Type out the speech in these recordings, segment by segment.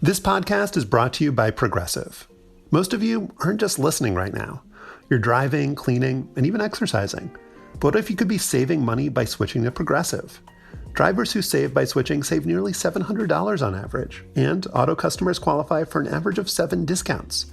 This podcast is brought to you by Progressive. Most of you aren't just listening right now. You're driving, cleaning, and even exercising. But what if you could be saving money by switching to Progressive? Drivers who save by switching save nearly $700 on average, and auto customers qualify for an average of 7 discounts.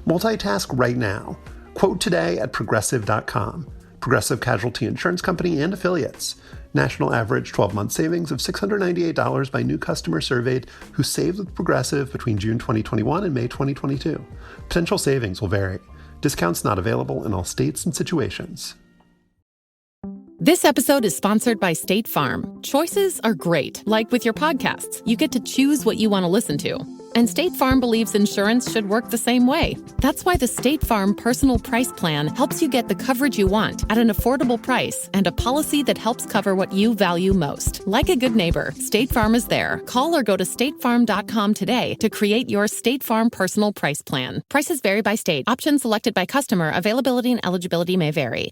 Multitask right now. Quote today at Progressive.com. Progressive Casualty Insurance Company and affiliates. National average 12-month savings of $698 by new customers surveyed who saved with Progressive between June 2021 and May 2022. Potential savings will vary. Discounts not available in all states and situations. This episode is sponsored by State Farm. Choices are great. Like with your podcasts, you get to choose what you want to listen to. And State Farm believes insurance should work the same way. That's why the State Farm Personal Price Plan helps you get the coverage you want at an affordable price and a policy that helps cover what you value most. Like a good neighbor, State Farm is there. Call or go to statefarm.com today to create your State Farm Personal Price Plan. Prices vary by state. Options selected by customer. Availability and eligibility may vary.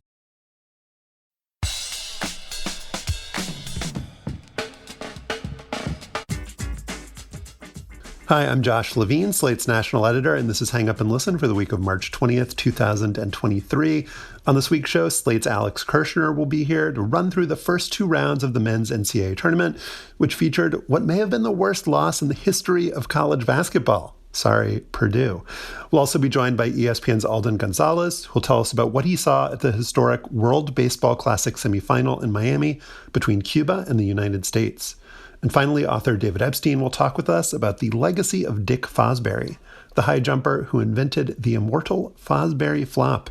Hi, I'm Josh Levin, Slate's national editor, and this is Hang Up and Listen for the week of March 20th, 2023. On this week's show, Slate's Alex Kirshner will be here to run through the first 2 rounds of the men's NCAA tournament, which featured what may have been the worst loss in the history of college basketball. Sorry, Purdue. We'll also be joined by ESPN's Alden Gonzalez, who'll tell us about what he saw at the historic World Baseball Classic semifinal in Miami between Cuba and the United States. And finally, author David Epstein will talk with us about the legacy of Dick Fosbury, the high jumper who invented the immortal Fosbury Flop.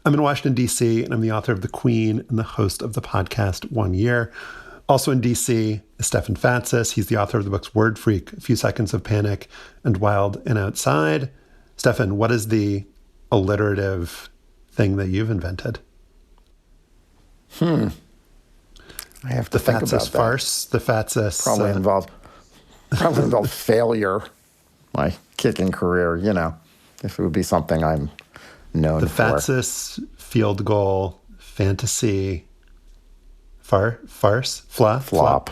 I'm in Washington, D.C., and I'm the author of The Queen and the host of the podcast 1 Year. Also in D.C. is Stefan Fatsis. He's the author of the books Word Freak, A Few Seconds of Panic, and Wild and Outside. Stefan, what is the alliterative thing that you've invented? I have to think about that. Farce, the Fatsis. Probably involved failure, my kicking career, if it would be something I'm known for. The Fatsis field goal fantasy farce flop.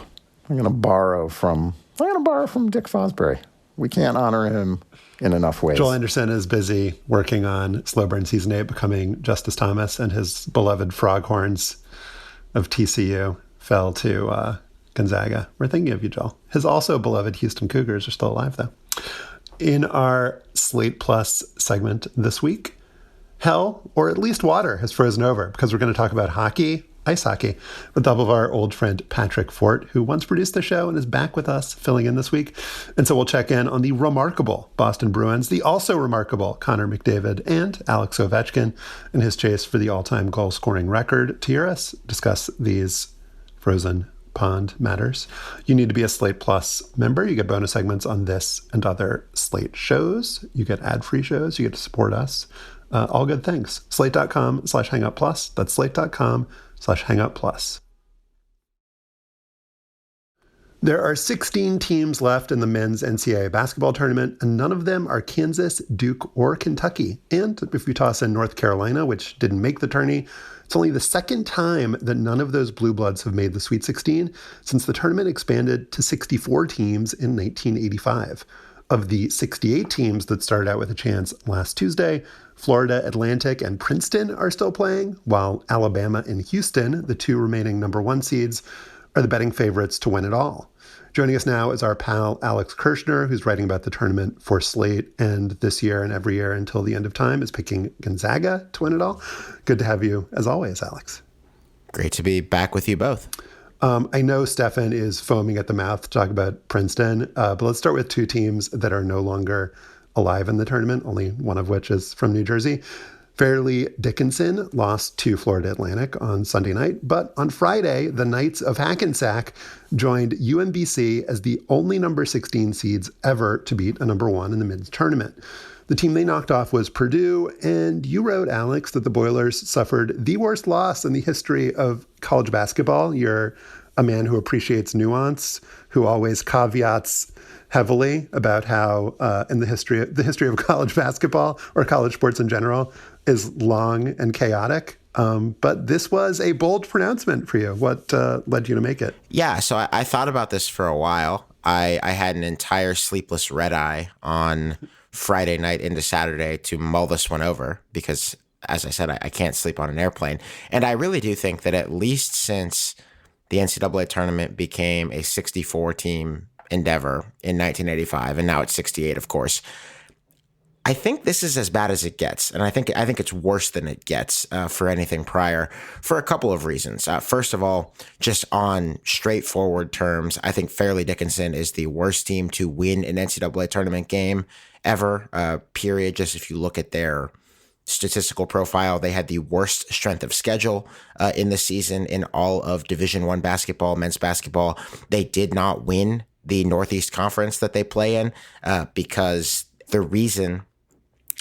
I'm going to borrow from Dick Fosbury. We can't honor him in enough ways. Joel Anderson is busy working on Slow Burn Season 8, becoming Justice Thomas, and his beloved Froghorns of TCU fell to Gonzaga. We're thinking of you, Joel. His also beloved Houston Cougars are still alive, though. In our Slate Plus segment this week, hell, or at least water, has frozen over because we're going to talk about hockey, ice hockey, with the help of our old friend Patrick Fort, who once produced the show and is back with us, filling in this week. And so we'll check in on the remarkable Boston Bruins, the also remarkable Connor McDavid, and Alex Ovechkin in his chase for the all-time goal-scoring record. To hear us discuss these frozen pond matters, you need to be a Slate Plus member. You get bonus segments on this and other Slate shows. You get ad-free shows. You get to support us. All good things. Slate.com/hangupplus. That's slate.com/hangupplus. There are 16 teams left in the men's NCAA basketball tournament, and none of them are Kansas, Duke, or Kentucky. And if you toss in North Carolina, which didn't make the tourney, it's only the second time that none of those blue bloods have made the Sweet 16 since the tournament expanded to 64 teams in 1985. Of the 68 teams that started out with a chance last Tuesday, Florida Atlantic and Princeton are still playing, while Alabama and Houston, the 2 remaining number 1 seeds, are the betting favorites to win it all. Joining us now is our pal Alex Kirshner, who's writing about the tournament for Slate, and this year and every year until the end of time is picking Gonzaga to win it all. Good to have you, as always, Alex. Great to be back with you both. I know Stefan is foaming at the mouth to talk about Princeton, but let's start with 2 teams that are no longer alive in the tournament, only one of which is from New Jersey. Fairleigh Dickinson lost to Florida Atlantic on Sunday night, but on Friday, the Knights of Hackensack joined UMBC as the only number 16 seeds ever to beat a number 1 in the men's tournament. The team they knocked off was Purdue, and you wrote, Alex, that the Boilers suffered the worst loss in the history of college basketball. You're a man who appreciates nuance, who always caveats heavily about how in the history of college basketball or college sports in general is long and chaotic. But this was a bold pronouncement for you. What led you to make it? Yeah, so I thought about this for a while. I had an entire sleepless red eye on Friday night into Saturday to mull this one over because, as I said, I can't sleep on an airplane. And I really do think that at least since the NCAA tournament became a 64-team endeavor in 1985, and now it's 68, of course, I think this is as bad as it gets, and I think it's worse than it gets for anything prior for a couple of reasons. First of all, just on straightforward terms, I think Fairleigh Dickinson is the worst team to win an NCAA tournament game ever, period. Just if you look at their statistical profile, they had the worst strength of schedule in the season in all of Division I basketball, men's basketball. They did not win the Northeast Conference that they play in because the reason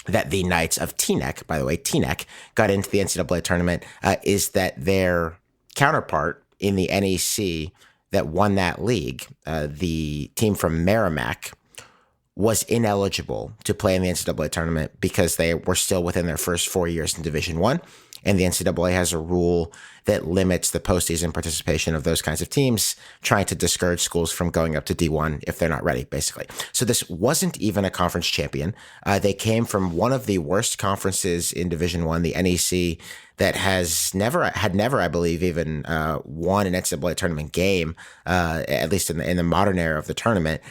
that the Knights of Teaneck, by the way, Teaneck, got into the NCAA tournament is that their counterpart in the NEC that won that league, the team from Merrimack, was ineligible to play in the NCAA tournament because they were still within their first 4 years in Division I. And the NCAA has a rule that limits the postseason participation of those kinds of teams, trying to discourage schools from going up to D1 if they're not ready, basically. So this wasn't even a conference champion. They came from one of the worst conferences in Division I, the NEC, that had never, I believe, even won an NCAA tournament game, at least in the modern era of the tournament.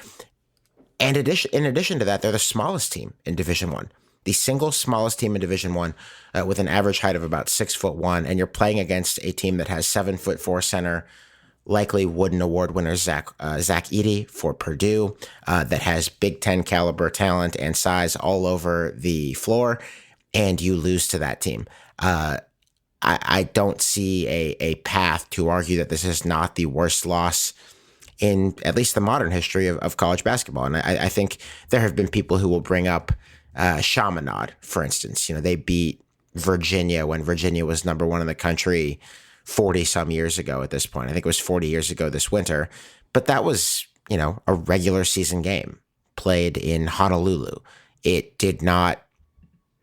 And in addition to that, they're the smallest team in Division I. The single smallest team in Division I with an average height of about 6'1", and you're playing against a team that has 7'4" center, likely Wooden Award winner Zach Edey for Purdue, that has Big Ten caliber talent and size all over the floor, and you lose to that team. I don't see a path to argue that this is not the worst loss in at least the modern history of college basketball. And I think there have been people who will bring up Chaminade, for instance. They beat Virginia when Virginia was number one in the country 40 some years ago at this point. I think it was 40 years ago this winter. But that was, a regular season game played in Honolulu. It did not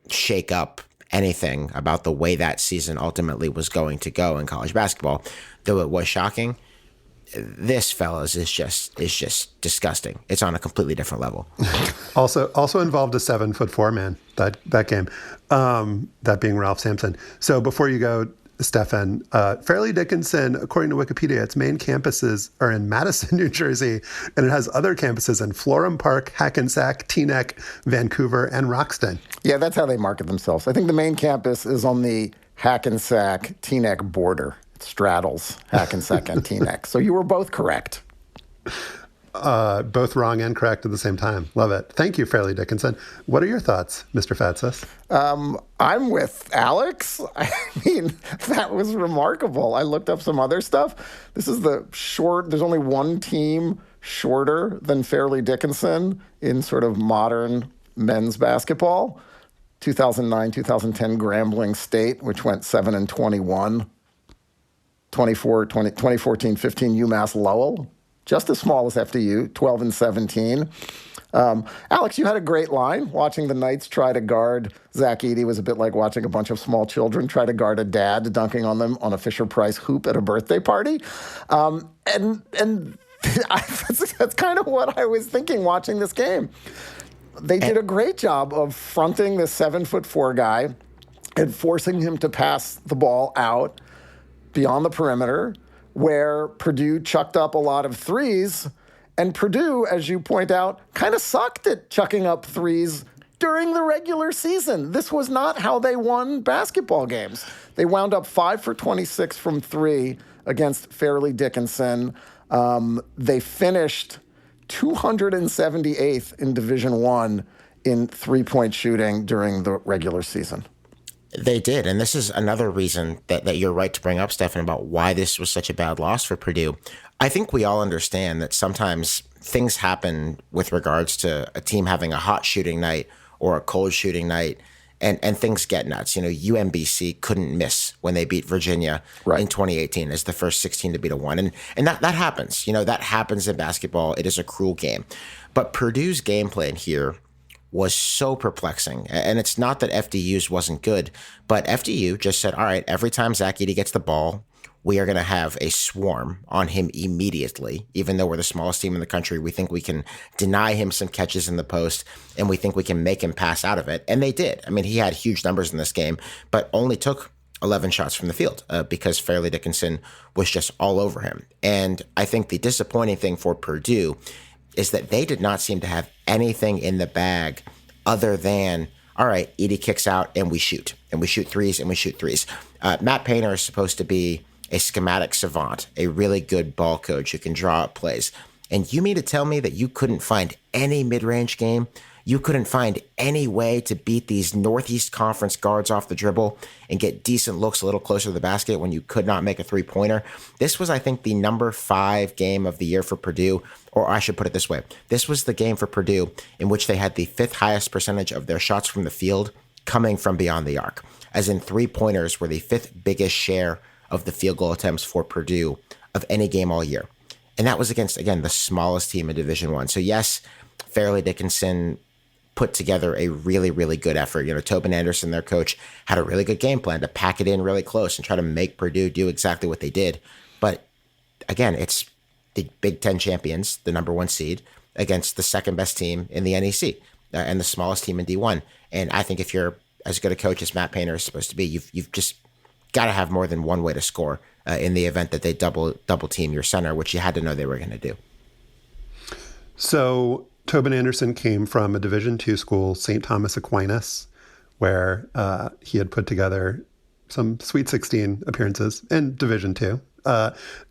shake up anything about the way that season ultimately was going to go in college basketball, though it was shocking. This, fellas, is just disgusting. It's on a completely different level. Also involved a 7'4" man, that game, that being Ralph Sampson. So before you go, Stefan, Fairleigh Dickinson, according to Wikipedia, its main campuses are in Madison, New Jersey, and it has other campuses in Florham Park, Hackensack, Teaneck, Vancouver, and Roxton. Yeah, that's how they market themselves. I think the main campus is on the Hackensack-Teaneck border. Straddles Hackensack and Teaneck. So you were both correct. Both wrong and correct at the same time. Love it. Thank you, Fairleigh Dickinson. What are your thoughts, Mr. Fatsis? I'm with Alex. I mean, that was remarkable. I looked up some other stuff. This is there's only one team shorter than Fairleigh Dickinson in sort of modern men's basketball. 2009-2010 Grambling State, which went 7-21. 2014-15 UMass Lowell, just as small as FDU, 12-17. Alex, you had a great line. Watching the Knights try to guard Zach Edey was a bit like watching a bunch of small children try to guard a dad dunking on them on a Fisher-Price hoop at a birthday party. And that's kind of what I was thinking watching this game. They did a great job of fronting this 7'4" guy and forcing him to pass the ball out beyond the perimeter, where Purdue chucked up a lot of threes. And Purdue, as you point out, kind of sucked at chucking up threes during the regular season. This was not how they won basketball games. They wound up 5 for 26 from three against Fairleigh Dickinson. They finished 278th in Division I in three-point shooting during the regular season. They did, and this is another reason that you're right to bring up, Stefan, about why this was such a bad loss for Purdue. I think we all understand that sometimes things happen with regards to a team having a hot shooting night or a cold shooting night, and things get nuts. UMBC couldn't miss when they beat Virginia in 2018 as the first 16 to beat a one, and that happens. That happens in basketball. It is a cruel game. But Purdue's game plan here was so perplexing. And it's not that FDU's wasn't good, but FDU just said, all right, every time Zach Edey gets the ball, we are going to have a swarm on him immediately. Even though we're the smallest team in the country, we think we can deny him some catches in the post, and we think we can make him pass out of it. And they did. I mean, he had huge numbers in this game, but only took 11 shots from the field because Fairleigh Dickinson was just all over him. And I think the disappointing thing for Purdue is that they did not seem to have anything in the bag other than, all right, Edey kicks out and we shoot threes and we shoot threes. Matt Painter is supposed to be a schematic savant, a really good ball coach who can draw up plays. And you mean to tell me that you couldn't find any mid-range game? You couldn't find any way to beat these Northeast Conference guards off the dribble and get decent looks a little closer to the basket when you could not make a three-pointer? This was, I think, the number 5 game of the year for Purdue, or I should put it this way. This was the game for Purdue in which they had the 5th highest percentage of their shots from the field coming from beyond the arc, as in three-pointers were the 5th biggest share of the field goal attempts for Purdue of any game all year. And that was against, again, the smallest team in Division I. So yes, Fairleigh Dickinson put together a really, really good effort. You know, Tobin Anderson, their coach, had a really good game plan to pack it in really close and try to make Purdue do exactly what they did. But again, it's the Big Ten champions, the number 1 seed, against the second best team in the NEC and the smallest team in D1. And I think if you're as good a coach as Matt Painter is supposed to be, you've just got to have more than one way to score in the event that they double team your center, which you had to know they were going to do. So Tobin Anderson came from a Division II school, St. Thomas Aquinas, where he had put together some Sweet 16 appearances in Division II.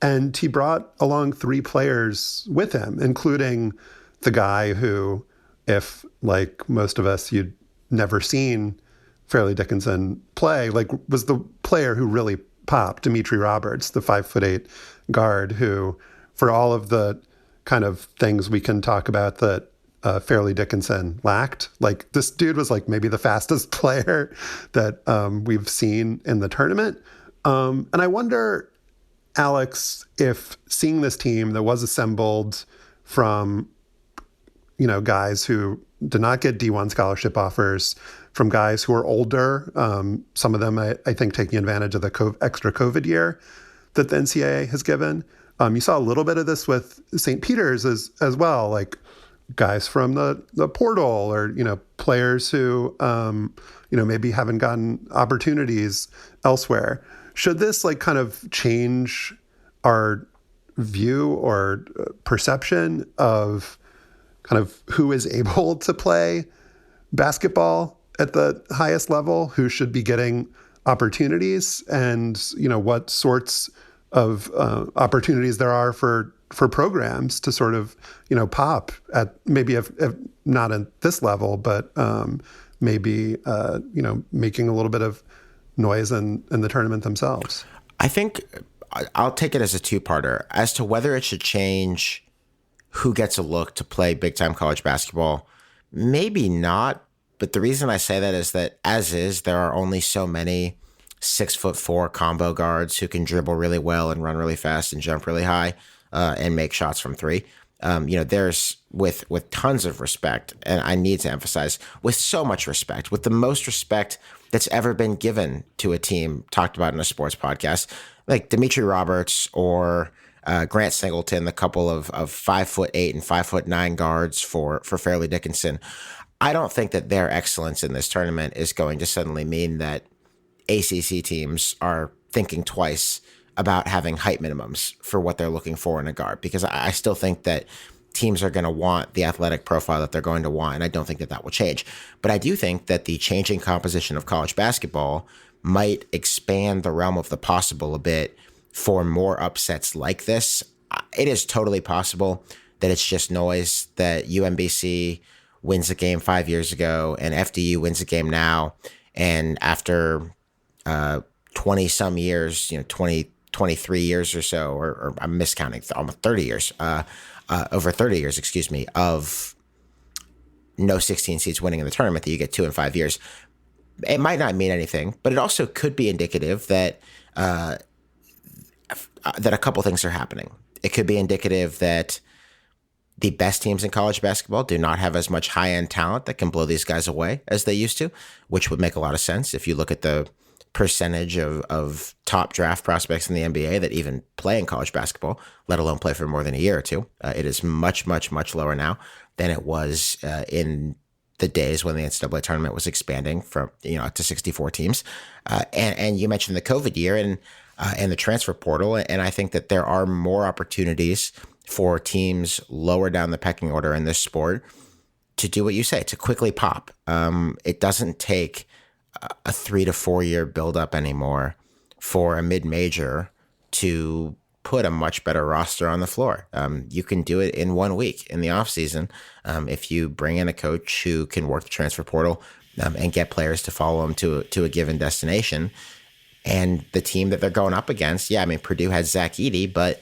And he brought along 3 players with him, including the guy who, if like most of us, you'd never seen Fairleigh Dickinson play, like was the player who really popped, Dimitri Roberts, the 5'8" guard who, for all of the kind of things we can talk about that Fairleigh Dickinson lacked, like this dude was like maybe the fastest player that we've seen in the tournament. And I wonder, Alex, if seeing this team that was assembled from, you know, guys who did not get D1 scholarship offers, from guys who are older, some of them, I think, taking advantage of the extra COVID year that the NCAA has given. You saw a little bit of this with St. Peter's as well, like guys from the portal or, you know, players who, you know, maybe haven't gotten opportunities elsewhere. Should this like kind of change our view or perception of kind of who is able to play basketball at the highest level, who should be getting opportunities, and, you know, what sorts of opportunities there are for programs to sort of, you know, pop at maybe if not at this level, but maybe, you know, making a little bit of noise in the tournament themselves? I think I'll take it as a 2-parter. As to whether it should change who gets a look to play big-time college basketball, maybe not. But the reason I say that is that as is, there are only so many 6'4" combo guards who can dribble really well and run really fast and jump really high and make shots from 3. You know, there's with tons of respect, and I need to emphasize, with so much respect, with the most respect that's ever been given to a team talked about in a sports podcast, like Dimitri Roberts or Grant Singleton, the couple of 5'8" and 5'9" guards for Fairleigh Dickinson. I don't think that their excellence in this tournament is going to suddenly mean that ACC teams are thinking twice about having height minimums for what they're looking for in a guard, because I still think that teams are going to want the athletic profile that they're going to want, and I don't think that that will change. But I do think that the changing composition of college basketball might expand the realm of the possible a bit for more upsets like this. It is totally possible that it's just noise, that UMBC wins a game 5 years ago and FDU wins a game now, and after 20 some years, you know, 23 years or so, or I'm miscounting, almost 30 years, over 30 years, excuse me, of no 16 seeds winning in the tournament, that you get 2 in 5 years. It might not mean anything, but it also could be indicative that that a couple things are happening. It could be indicative that the best teams in college basketball do not have as much high-end talent that can blow these guys away as they used to, which would make a lot of sense if you look at the percentage of top draft prospects in the NBA that even play in college basketball, let alone play for more than a year or two. It is much, much, much lower now than it was in the days when the NCAA tournament was expanding from to 64 teams. And you mentioned the COVID year and the transfer portal, and I think that there are more opportunities for teams lower down the pecking order in this sport to do what you say, to quickly pop. It doesn't take a 3 to 4 year buildup anymore for a mid-major to put a much better roster on the floor. You can do it in 1 week in the offseason if you bring in a coach who can work the transfer portal and get players to follow them to a given destination. And the team that they're going up against, Purdue had Zach Edey, but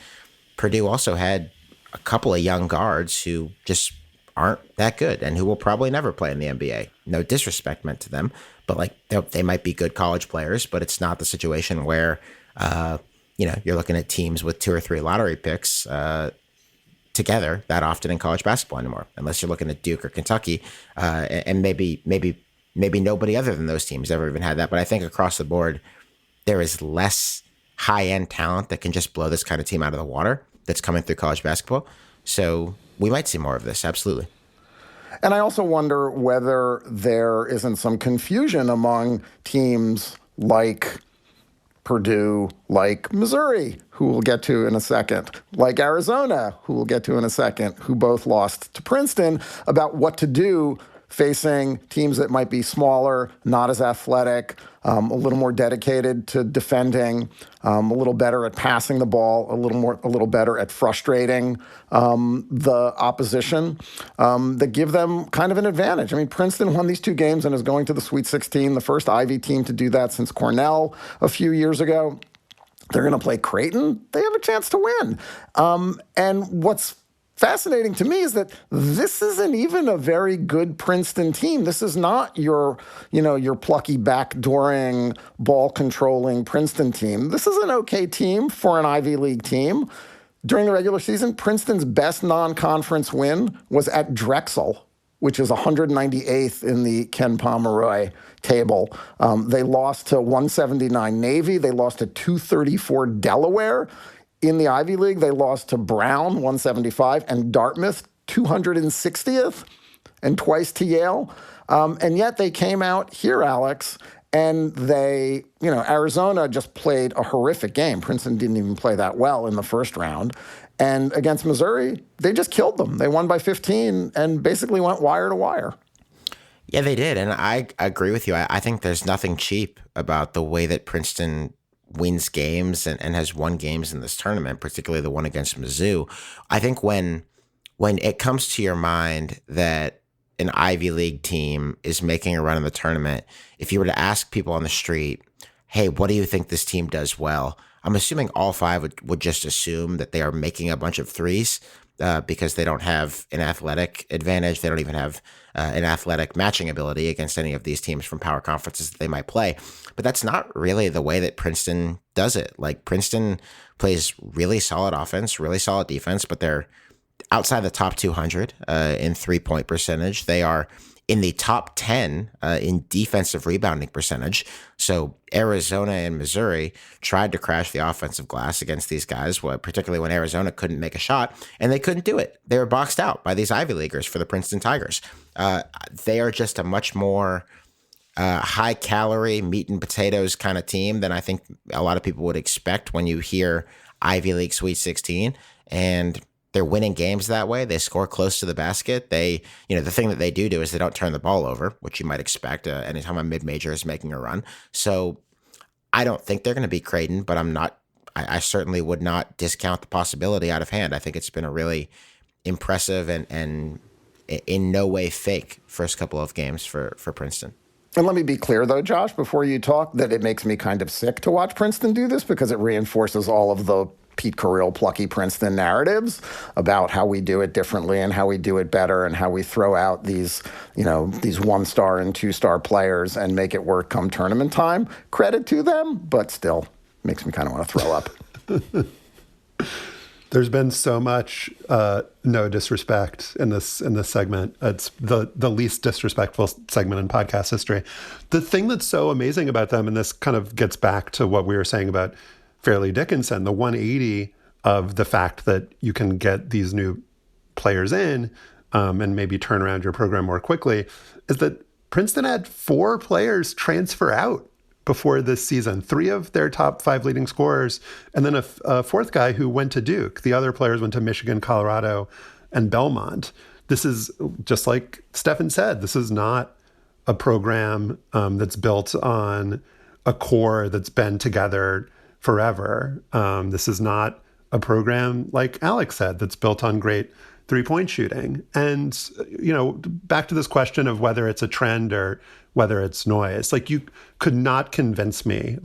Purdue also had a couple of young guards who just aren't that good and who will probably never play in the NBA. No disrespect meant to them, but they might be good college players, but it's not the situation where, you're looking at teams with 2 or 3 lottery picks together that often in college basketball anymore, unless you're looking at Duke or Kentucky, and maybe nobody other than those teams ever even had that. But I think across the board, there is less high-end talent that can just blow this kind of team out of the water that's coming through college basketball. So we might see more of this, absolutely. And I also wonder whether there isn't some confusion among teams like Purdue, like Missouri, who we'll get to in a second, like Arizona, who we'll get to in a second, who both lost to Princeton, about what to do facing teams that might be smaller, not as athletic, a little more dedicated to defending, a little better at passing the ball, a little better at frustrating the opposition, that give them kind of an advantage. Princeton won these 2 games and is going to the Sweet 16, the first Ivy team to do that since Cornell a few years ago. They're going to play Creighton. They have a chance to win. And what's fascinating to me is that this isn't even a very good Princeton team. This is not your plucky backdooring, ball-controlling Princeton team. This is an okay team for an Ivy League team. During the regular season, Princeton's best non-conference win was at Drexel, which is 198th in the Ken Pomeroy table. They lost to 179 Navy. They lost to 234 Delaware. In the Ivy League, they lost to Brown, 175, and Dartmouth, 260th, and twice to Yale. And yet they came out here, Alex, and Arizona just played a horrific game. Princeton didn't even play that well in the first round. And against Missouri, they just killed them. They won by 15 and basically went wire to wire. Yeah, they did. And I agree with you. I think there's nothing cheap about the way that Princeton wins games and has won games in this tournament, particularly the one against Mizzou. I think when it comes to your mind that an Ivy League team is making a run in the tournament, if you were to ask people on the street, hey, what do you think this team does well? I'm assuming all 5 would just assume that they are making a bunch of threes because they don't have an athletic advantage. They don't even have an athletic matching ability against any of these teams from power conferences that they might play. But that's not really the way that Princeton does it. Princeton plays really solid offense, really solid defense, but they're outside the top 200 in 3-point percentage. They are in the top 10 in defensive rebounding percentage. So Arizona and Missouri tried to crash the offensive glass against these guys, particularly when Arizona couldn't make a shot, and they couldn't do it. They were boxed out by these Ivy Leaguers for the Princeton Tigers. They are just a much more high-calorie, meat and potatoes kind of team than I think a lot of people would expect when you hear Ivy League Sweet 16. And they're winning games that way. They score close to the basket. The thing that they do is they don't turn the ball over, which you might expect anytime a mid-major is making a run. So I don't think they're going to beat Creighton, but I certainly would not discount the possibility out of hand. I think it's been a really impressive and in no way fake first couple of games for Princeton. And let me be clear, though, Josh, before you talk, that it makes me kind of sick to watch Princeton do this because it reinforces all of the Pete Carril, plucky Princeton narratives about how we do it differently and how we do it better and how we throw out these 1-star and 2-star players and make it work come tournament time. Credit to them, but still makes me kind of want to throw up. There's been so much no disrespect in this segment. It's the least disrespectful segment in podcast history. The thing that's so amazing about them, and this kind of gets back to what we were saying about Fairleigh Dickinson, the 180 of the fact that you can get these new players in and maybe turn around your program more quickly, is that Princeton had 4 players transfer out before this season, 3 of their top 5 leading scorers, and then a 4th guy who went to Duke. The other players went to Michigan, Colorado, and Belmont. This is, just like Stefan said, this is not a program that's built on a core that's been together forever. This is not a program, like Alex said, that's built on great three-point shooting. And, back to this question of whether it's a trend or whether it's noise, like, you could not convince me.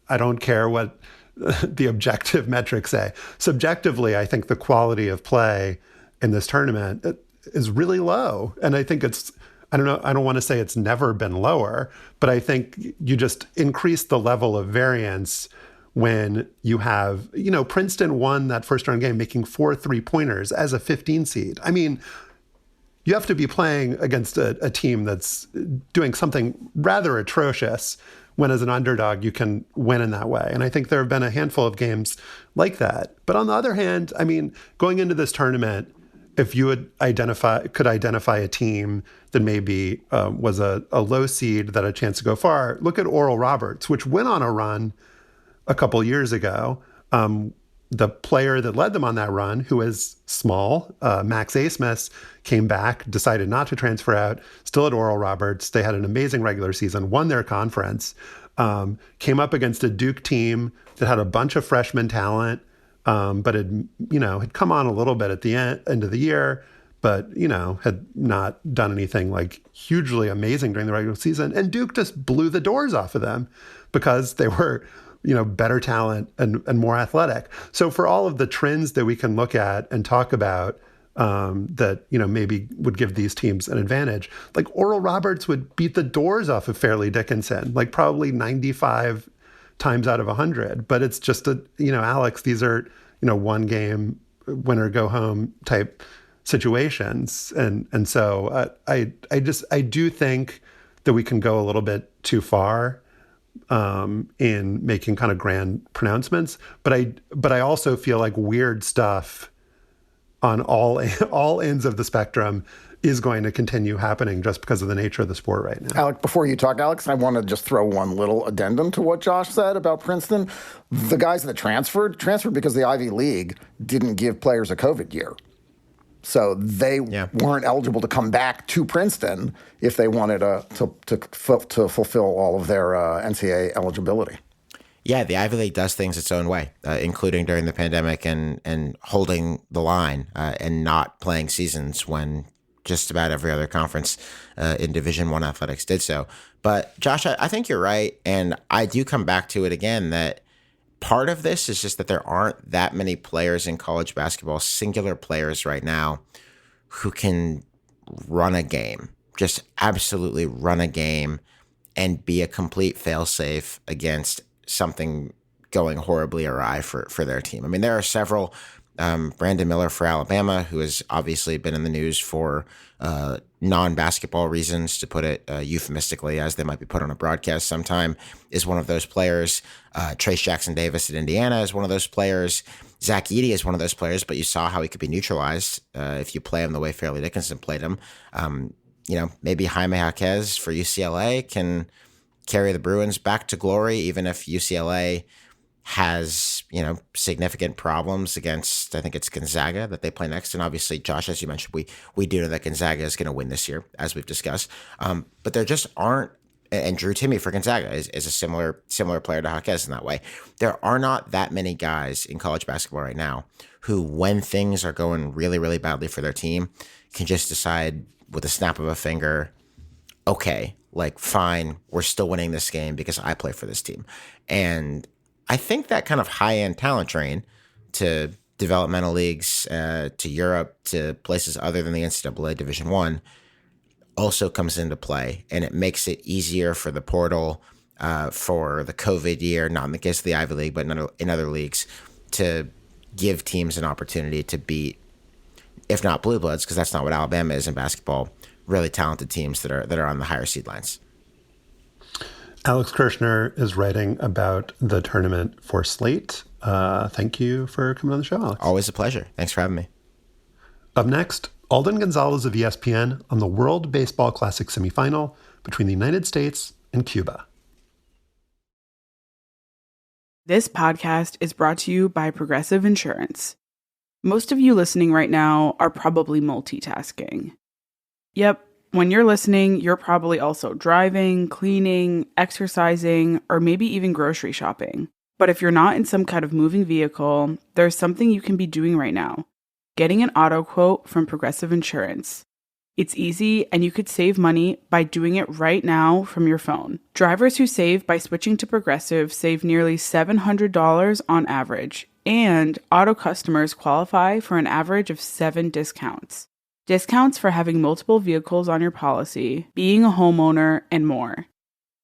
I don't care what the objective metrics say. Subjectively, I think the quality of play in this tournament is really low. And I think I don't want to say it's never been lower, but I think you just increase the level of variance when you have, Princeton won that first round game making 4 3-pointers as a 15 seed. I mean, you have to be playing against a team that's doing something rather atrocious when, as an underdog, you can win in that way. And I think there have been a handful of games like that. But on the other hand, I mean, going into this tournament, if you could identify a team that maybe was a low seed that had a chance to go far, look at Oral Roberts, which went on a run a couple years ago. The player that led them on that run, who is small, Max Asmus, came back, decided not to transfer out, still at Oral Roberts. They had an amazing regular season, won their conference, came up against a Duke team that had a bunch of freshman talent, but had come on a little bit at the end of the year, but, had not done anything like hugely amazing during the regular season. And Duke just blew the doors off of them because they were better talent and more athletic. So for all of the trends that we can look at and talk about that, maybe would give these teams an advantage, like Oral Roberts would beat the doors off of Fairleigh Dickinson, like probably 95 times out of 100. But it's just Alex, these are, one game winner go home type situations. And so I do think that we can go a little bit too far in making kind of grand pronouncements, but I also feel like weird stuff on all ends of the spectrum is going to continue happening just because of the nature of the sport right now. Alex, before you talk, Alex, I want to just throw one little addendum to what Josh said about Princeton. The guys that transferred because the Ivy League didn't give players a COVID year. So they weren't eligible to come back to Princeton if they wanted to fulfill all of their NCAA eligibility. Yeah, the Ivy League does things its own way, including during the pandemic and holding the line and not playing seasons when just about every other conference in Division I athletics did so. But Josh, I think you're right. And I do come back to it again that part of this is just that there aren't that many players in college basketball, singular players right now, who can run a game, just absolutely run a game and be a complete fail-safe against something going horribly awry for their team. I mean, there are several. Brandon Miller for Alabama, who has obviously been in the news for non-basketball reasons, to put it euphemistically, as they might be put on a broadcast sometime, is one of those players. Trace Jackson-Davis at Indiana is one of those players. Zach Edey is one of those players, but you saw how he could be neutralized if you play him the way Fairleigh Dickinson played him. Maybe Jaime Jaquez for UCLA can carry the Bruins back to glory, even if UCLA has, significant problems against, I think it's Gonzaga that they play next. And obviously, Josh, as you mentioned, we do know that Gonzaga is going to win this year, as we've discussed. But there just aren't, and Drew Timme for Gonzaga is a similar player to Jaquez in that way. There are not that many guys in college basketball right now who, when things are going really, really badly for their team, can just decide with a snap of a finger, okay, like, fine, we're still winning this game because I play for this team. And I think that kind of high-end talent train to developmental leagues, to Europe, to places other than the NCAA Division I, also comes into play. And it makes it easier for the portal, for the COVID year, not in the case of the Ivy League, but in other leagues, to give teams an opportunity to beat, if not blue bloods, because that's not what Alabama is in basketball, really talented teams that are on the higher seed lines. Alex Kirshner is writing about the tournament for Slate. Thank you for coming on the show, Alex. Always a pleasure. Thanks for having me. Up next, Alden Gonzalez of ESPN on the World Baseball Classic semifinal between the United States and Cuba. This podcast is brought to you by Progressive Insurance. Most of you listening right now are probably multitasking. Yep, when you're listening, you're probably also driving, cleaning, exercising, or maybe even grocery shopping. But if you're not in some kind of moving vehicle, there's something you can be doing right now. Getting an auto quote from Progressive Insurance. It's easy, and you could save money by doing it right now from your phone. Drivers who save by switching to Progressive save nearly $700 on average, and auto customers qualify for an average of 7 discounts. Discounts for having multiple vehicles on your policy, being a homeowner, and more.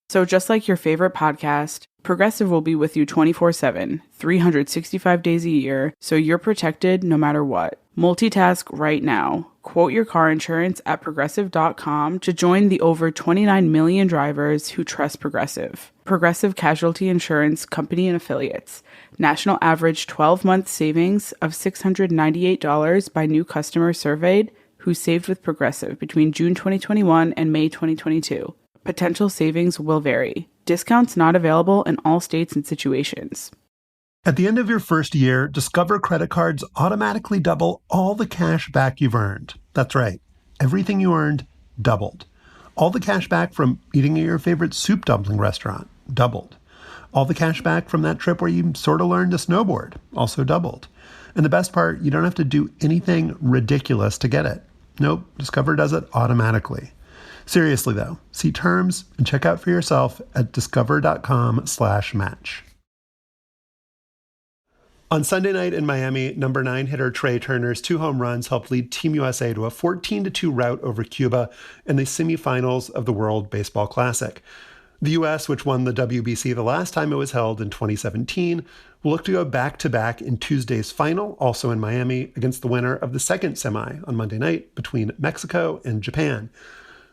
So just like your favorite podcast, Progressive will be with you 24/7, 365 days a year, so you're protected no matter what. Multitask right now. Quote your car insurance at Progressive.com to join the over 29 million drivers who trust Progressive. Progressive Casualty Insurance Company and Affiliates. National average 12-month savings of $698 by new customers surveyed who saved with Progressive between June 2021 and May 2022. Potential savings will vary. Discounts not available in all states and situations. At the end of your first year, Discover credit cards automatically double all the cash back you've earned. That's right. Everything you earned doubled. All the cash back from eating at your favorite soup dumpling restaurant doubled. All the cash back from that trip where you sort of learned to snowboard also doubled. And the best part, you don't have to do anything ridiculous to get it. Nope, Discover does it automatically. Seriously, though, see terms and check out for yourself at discover.com/match. On Sunday night in Miami, number 9 hitter Trey Turner's 2 home runs helped lead Team USA to a 14-2 rout over Cuba in the semifinals of the World Baseball Classic. The U.S., which won the WBC the last time it was held in 2017, will look to go back-to-back in Tuesday's final, also in Miami, against the winner of the second semi on Monday night between Mexico and Japan.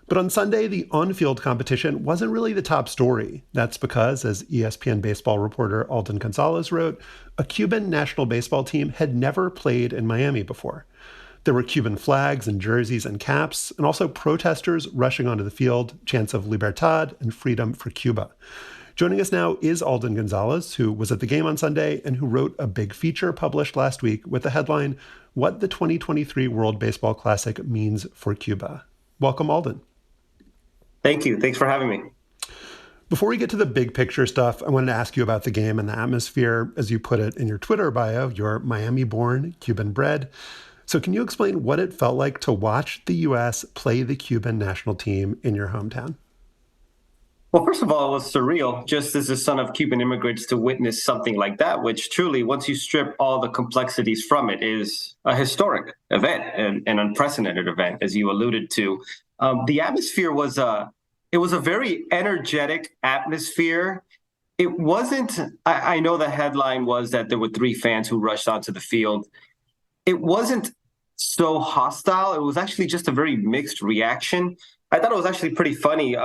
But on Sunday, the on-field competition wasn't really the top story. That's because, as ESPN baseball reporter Alden Gonzalez wrote, a Cuban national baseball team had never played in Miami before. There were Cuban flags and jerseys and caps, and also protesters rushing onto the field, chants of Libertad and freedom for Cuba. Joining us now is Alden Gonzalez, who was at the game on Sunday and who wrote a big feature published last week with the headline, What the 2023 World Baseball Classic Means for Cuba. Welcome, Alden. Thank you. Thanks for having me. Before we get to the big picture stuff, I wanted to ask you about the game and the atmosphere. As you put it in your Twitter bio, you're Miami-born, Cuban-bred. So can you explain what it felt like to watch the U.S. play the Cuban national team in your hometown? Well, first of all, it was surreal, just as a son of Cuban immigrants, to witness something like that, which truly, once you strip all the complexities from it, is a historic event, an unprecedented event, as you alluded to. The atmosphere was a very energetic atmosphere. It wasn't, I know the headline was that there were 3 fans who rushed onto the field. It wasn't so hostile. It was actually just a very mixed reaction. I thought it was actually pretty funny.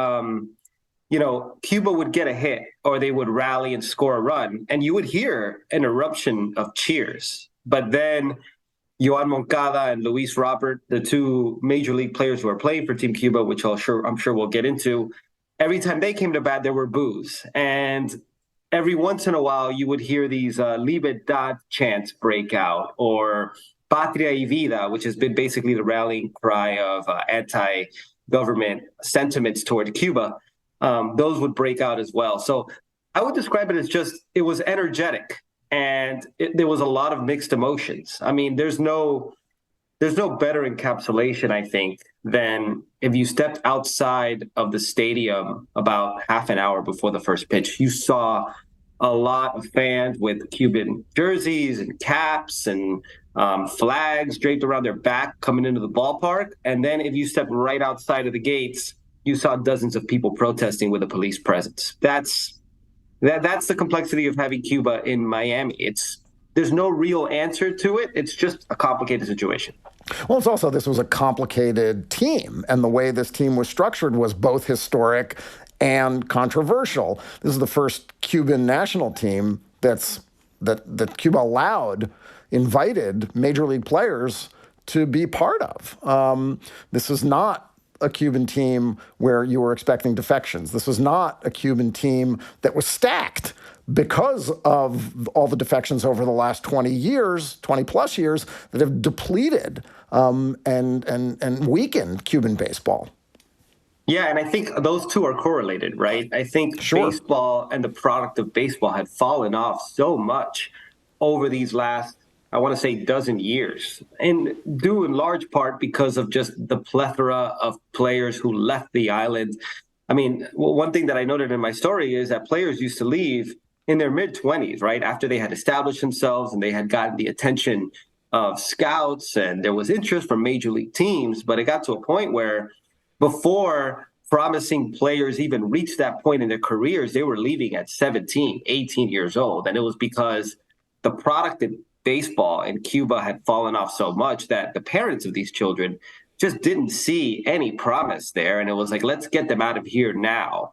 Cuba would get a hit or they would rally and score a run, and you would hear an eruption of cheers. But then Yoan Moncada and Luis Robert, the 2 major league players who are playing for Team Cuba, which I'm sure we'll get into, every time they came to bat, there were boos. And every once in a while, you would hear these Libertad chants break out, or Patria y Vida, which has been basically the rallying cry of anti-government sentiments toward Cuba. Those would break out as well. So I would describe it as it was energetic, and there was a lot of mixed emotions. I mean, there's no better encapsulation, I think, than if you stepped outside of the stadium about half an hour before the first pitch. You saw a lot of fans with Cuban jerseys and caps and flags draped around their back coming into the ballpark. And then if you stepped right outside of the gates, you saw dozens of people protesting with a police presence. That's the complexity of having Cuba in Miami. It's there's no real answer to it. It's just a complicated situation. Well, it's also, this was a complicated team, and the way this team was structured was both historic and controversial. This is the first Cuban national team that Cuba invited major league players to be part of. This is not a Cuban team where you were expecting defections. This was not a Cuban team that was stacked because of all the defections over the last 20 plus years that have depleted and weakened Cuban baseball. Yeah, and I think those two are correlated, right? I think baseball and the product of baseball had fallen off so much over these last, I want to say, dozen years, and due in large part because of just the plethora of players who left the island. I mean, one thing that I noted in my story is that players used to leave in their mid-20s, right, after they had established themselves and they had gotten the attention of scouts and there was interest from major league teams. But it got to a point where before promising players even reached that point in their careers, they were leaving at 17, 18 years old. And it was because the product in baseball in Cuba had fallen off so much that the parents of these children just didn't see any promise there. And it was like, let's get them out of here now.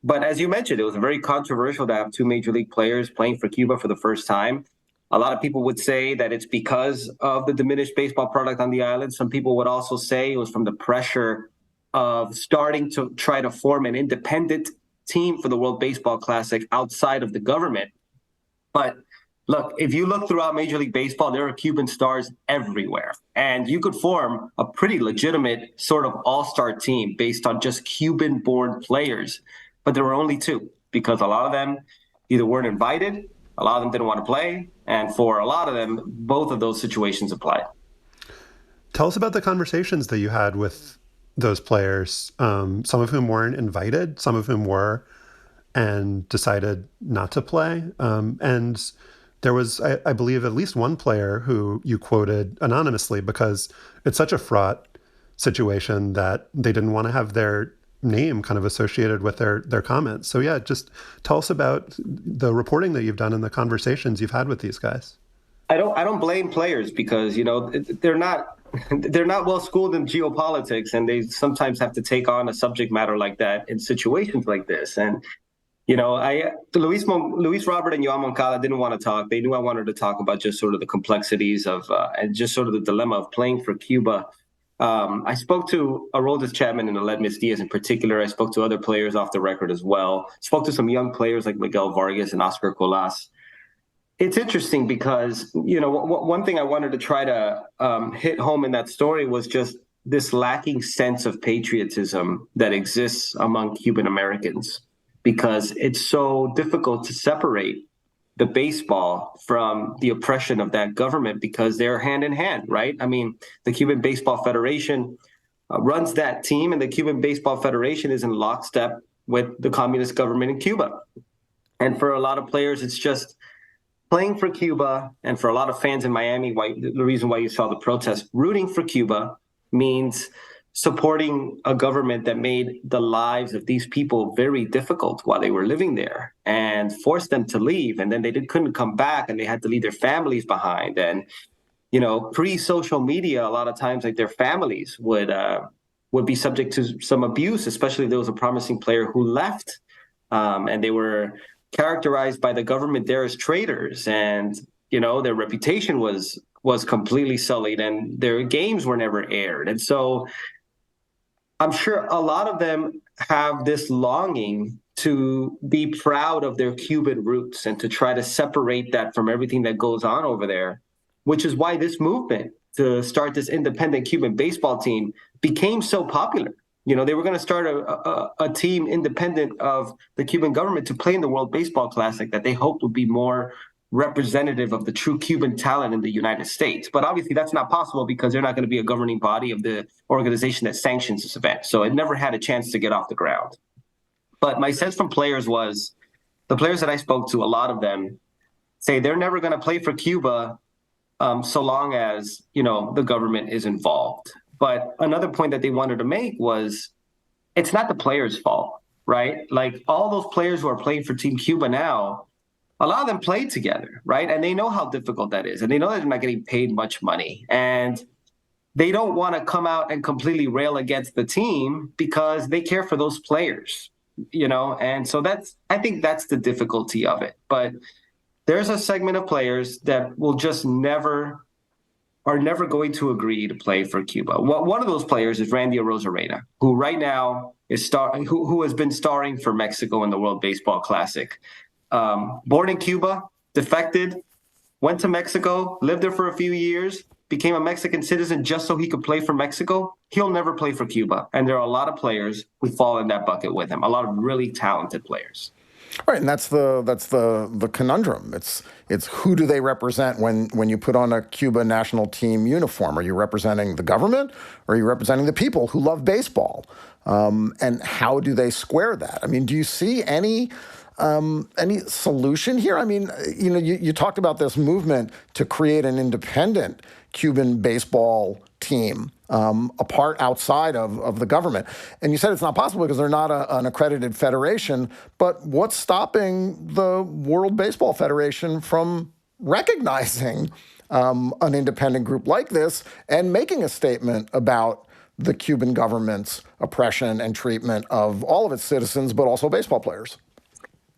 But as you mentioned, it was very controversial to have two major league players playing for Cuba for the first time. A lot of people would say that it's because of the diminished baseball product on the island. Some people would also say it was from the pressure of starting to try to form an independent team for the World Baseball Classic outside of the government. But look, if you look throughout Major League Baseball, there are Cuban stars everywhere. And you could form a pretty legitimate sort of all-star team based on just Cuban-born players. But there were only two, because a lot of them either weren't invited, a lot of them didn't want to play, and for a lot of them, both of those situations applied. Tell us about the conversations that you had with those players, some of whom weren't invited, some of whom were, and decided not to play. And there was, I believe, at least one player who you quoted anonymously because it's such a fraught situation that they didn't want to have their name kind of associated with their comments. So yeah, just tell us about the reporting that you've done and the conversations you've had with these guys. I don't blame players because, you know, they're not well schooled in geopolitics, and they sometimes have to take on a subject matter like that in situations like this. And you know, Luis Robert and Yoan Moncada didn't want to talk. They knew I wanted to talk about just sort of the complexities of and just sort of the dilemma of playing for Cuba. I spoke to Aroldis Chapman and Yolett McPhee-McCuin in particular. I spoke to other players off the record as well. Spoke to some young players like Miguel Vargas and Oscar Colas. It's interesting because, you know, one thing I wanted to try to hit home in that story was just this lacking sense of patriotism that exists among Cuban Americans, because it's so difficult to separate the baseball from the oppression of that government because they're hand in hand, right? I mean, the Cuban Baseball Federation runs that team, and the Cuban Baseball Federation is in lockstep with the communist government in Cuba. And for a lot of players, it's just playing for Cuba, and for a lot of fans in Miami, the reason why you saw the protest, rooting for Cuba means supporting a government that made the lives of these people very difficult while they were living there and forced them to leave. And then they couldn't come back, and they had to leave their families behind. And, you know, pre-social media, a lot of times, like, their families would be subject to some abuse, especially if there was a promising player who left, and they were characterized by the government there as traitors, and, you know, their reputation was completely sullied, and their games were never aired. And so I'm sure a lot of them have this longing to be proud of their Cuban roots and to try to separate that from everything that goes on over there, which is why this movement to start this independent Cuban baseball team became so popular. You know, they were going to start a team independent of the Cuban government to play in the World Baseball Classic that they hoped would be more representative of the true Cuban talent in the United States. But obviously that's not possible because they're not going to be a governing body of the organization that sanctions this event. So it never had a chance to get off the ground. But my sense from players was, the players that I spoke to, a lot of them say they're never going to play for Cuba so long as, you know, the government is involved. But another point that they wanted to make was, it's not the players' fault, right? Like, all those players who are playing for Team Cuba now, a lot of them played together, right? And they know how difficult that is. And they know that they're not getting paid much money. And they don't want to come out and completely rail against the team because they care for those players, And so I think that's the difficulty of it. But there's a segment of players that will just are never going to agree to play for Cuba. One of those players is Randy Arozarena, who right now is who has been starring for Mexico in the World Baseball Classic. Born in Cuba, defected, went to Mexico, lived there for a few years, became a Mexican citizen just so he could play for Mexico. He'll never play for Cuba. And there are a lot of players who fall in that bucket with him, a lot of really talented players. Right, and that's the conundrum. It's who do they represent when you put on a Cuba national team uniform? Are you representing the government, or are you representing the people who love baseball? And how do they square that? I mean, do you see any solution here? I mean, you talked about this movement to create an independent Cuban baseball team apart outside of the government. And you said it's not possible because they're not an accredited federation. But what's stopping the World Baseball Federation from recognizing an independent group like this and making a statement about the Cuban government's oppression and treatment of all of its citizens, but also baseball players?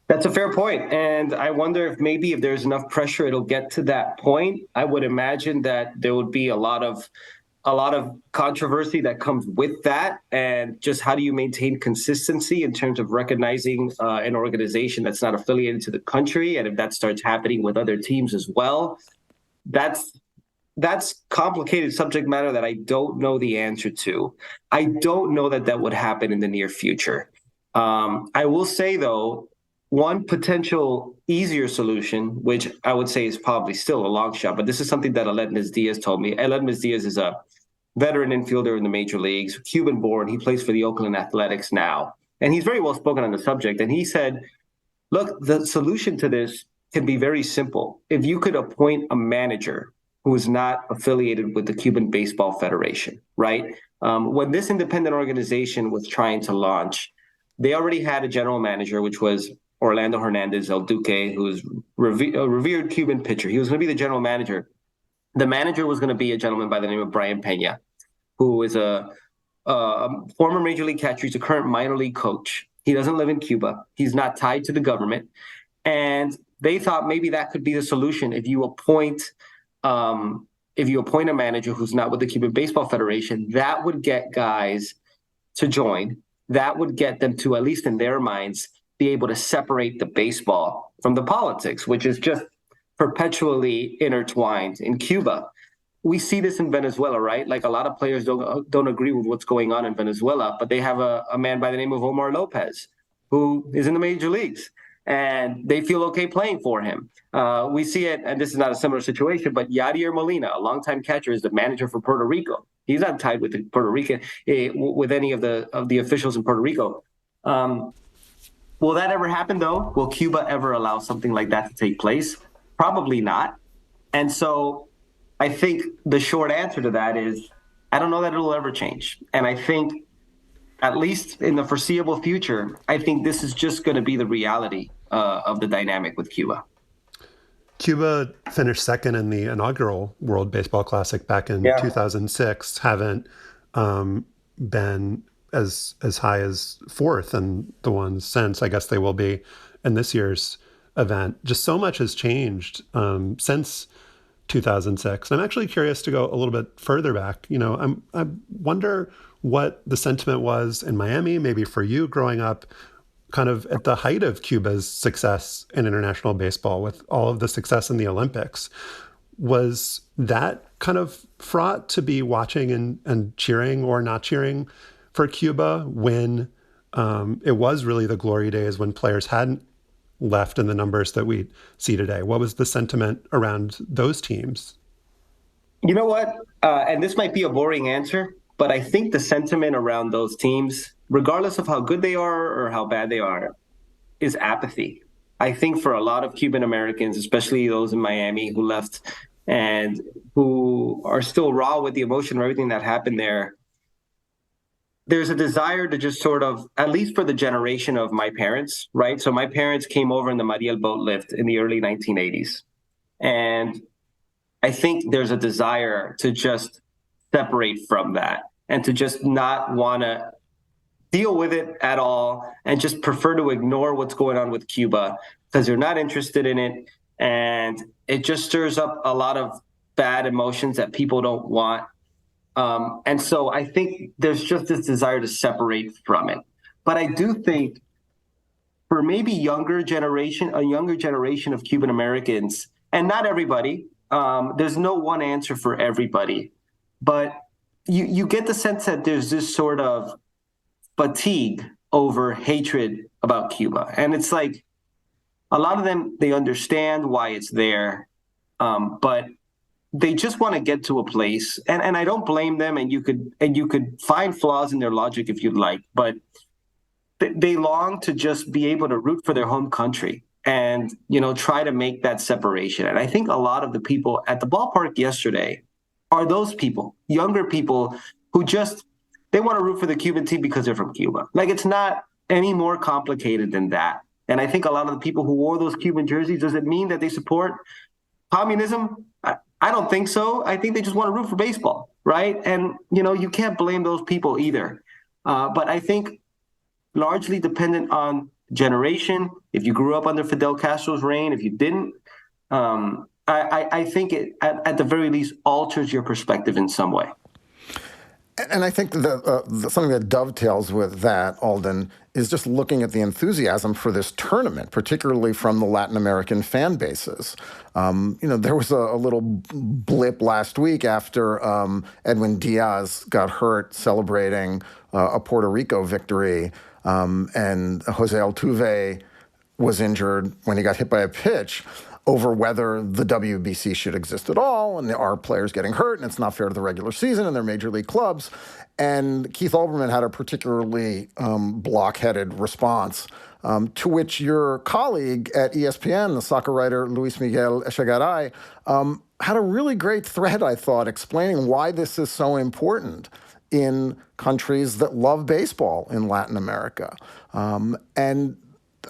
That's a fair point. And I wonder if there's enough pressure, it'll get to that point. I would imagine that there would be a lot of controversy that comes with that. And just how do you maintain consistency in terms of recognizing an organization that's not affiliated to the country? And if that starts happening with other teams as well, that's complicated subject matter that I don't know the answer to. I don't know that would happen in the near future. I will say, though, one potential easier solution, which I would say is probably still a long shot, but this is something that Yolett McPhee-McCuin told me. Yolett McPhee-McCuin is a veteran infielder in the major leagues, Cuban-born. He plays for the Oakland Athletics now. And he's very well spoken on the subject. And he said, look, the solution to this can be very simple. If you could appoint a manager who is not affiliated with the Cuban Baseball Federation, right? When this independent organization was trying to launch, they already had a general manager, which was Orlando Hernandez El Duque, who's a revered Cuban pitcher. He was going to be the general manager. The manager was going to be a gentleman by the name of Brian Pena, who is a former major league catcher. He's a current minor league coach. He doesn't live in Cuba. He's not tied to the government. And they thought maybe that could be the solution. If you appoint a manager who's not with the Cuban Baseball Federation, that would get guys to join. That would get them to, at least in their minds, be able to separate the baseball from the politics, which is just perpetually intertwined in Cuba. We see this in Venezuela, right? Like, a lot of players don't agree with what's going on in Venezuela, but they have a man by the name of Omar Lopez, who is in the major leagues, and they feel okay playing for him. We see it, and this is not a similar situation, but Yadier Molina, a longtime catcher, is the manager for Puerto Rico. He's not tied with the Puerto Rican, with any of the officials in Puerto Rico. Will that ever happen, though? Will Cuba ever allow something like that to take place? Probably not. And so I think the short answer to that is, I don't know that it'll ever change. And I think, at least in the foreseeable future, I think this is just going to be the reality of the dynamic with Cuba. Cuba finished second in the inaugural World Baseball Classic back in 2006, haven't been as high as fourth in the ones since. I guess they will be in this year's event. Just so much has changed since 2006. And I'm actually curious to go a little bit further back. I wonder what the sentiment was in Miami, maybe for you growing up, kind of at the height of Cuba's success in international baseball, with all of the success in the Olympics. Was that kind of fraught to be watching and cheering or not cheering for Cuba when it was really the glory days, when players hadn't left in the numbers that we see today? What was the sentiment around those teams? You know what? And this might be a boring answer, but I think the sentiment around those teams, regardless of how good they are or how bad they are, is apathy. I think for a lot of Cuban Americans, especially those in Miami who left and who are still raw with the emotion of everything that happened there, there's a desire to just sort of, at least for the generation of my parents, right? So my parents came over in the Mariel boat lift in the early 1980s. And I think there's a desire to just separate from that and to just not want to deal with it at all and just prefer to ignore what's going on with Cuba because they're not interested in it. And it just stirs up a lot of bad emotions that people don't want. And so I think there's just this desire to separate from it. But I do think for maybe a younger generation of Cuban Americans, and not everybody, there's no one answer for everybody, but you get the sense that there's this sort of fatigue over hatred about Cuba. And it's like a lot of them, they understand why it's there, but they just want to get to a place, and I don't blame them, and you could find flaws in their logic if you'd like, but they long to just be able to root for their home country and, try to make that separation. And I think a lot of the people at the ballpark yesterday are those people, younger people who they want to root for the Cuban team because they're from Cuba. Like, it's not any more complicated than that. And I think a lot of the people who wore those Cuban jerseys, does it mean that they support communism? I don't think so. I think they just want to root for baseball, right? And, you can't blame those people either. But I think largely dependent on generation, if you grew up under Fidel Castro's reign, if you didn't, I think it, at the very least, alters your perspective in some way. And I think something that dovetails with that, Alden, is just looking at the enthusiasm for this tournament, particularly from the Latin American fan bases. There was a little blip last week after Edwin Diaz got hurt celebrating a Puerto Rico victory, and Jose Altuve was injured when he got hit by a pitch, over whether the WBC should exist at all, and there are players getting hurt, and it's not fair to the regular season and their major league clubs. And Keith Olbermann had a particularly blockheaded response, to which your colleague at ESPN, the soccer writer Luis Miguel Echegaray, had a really great thread, I thought, explaining why this is so important in countries that love baseball in Latin America. And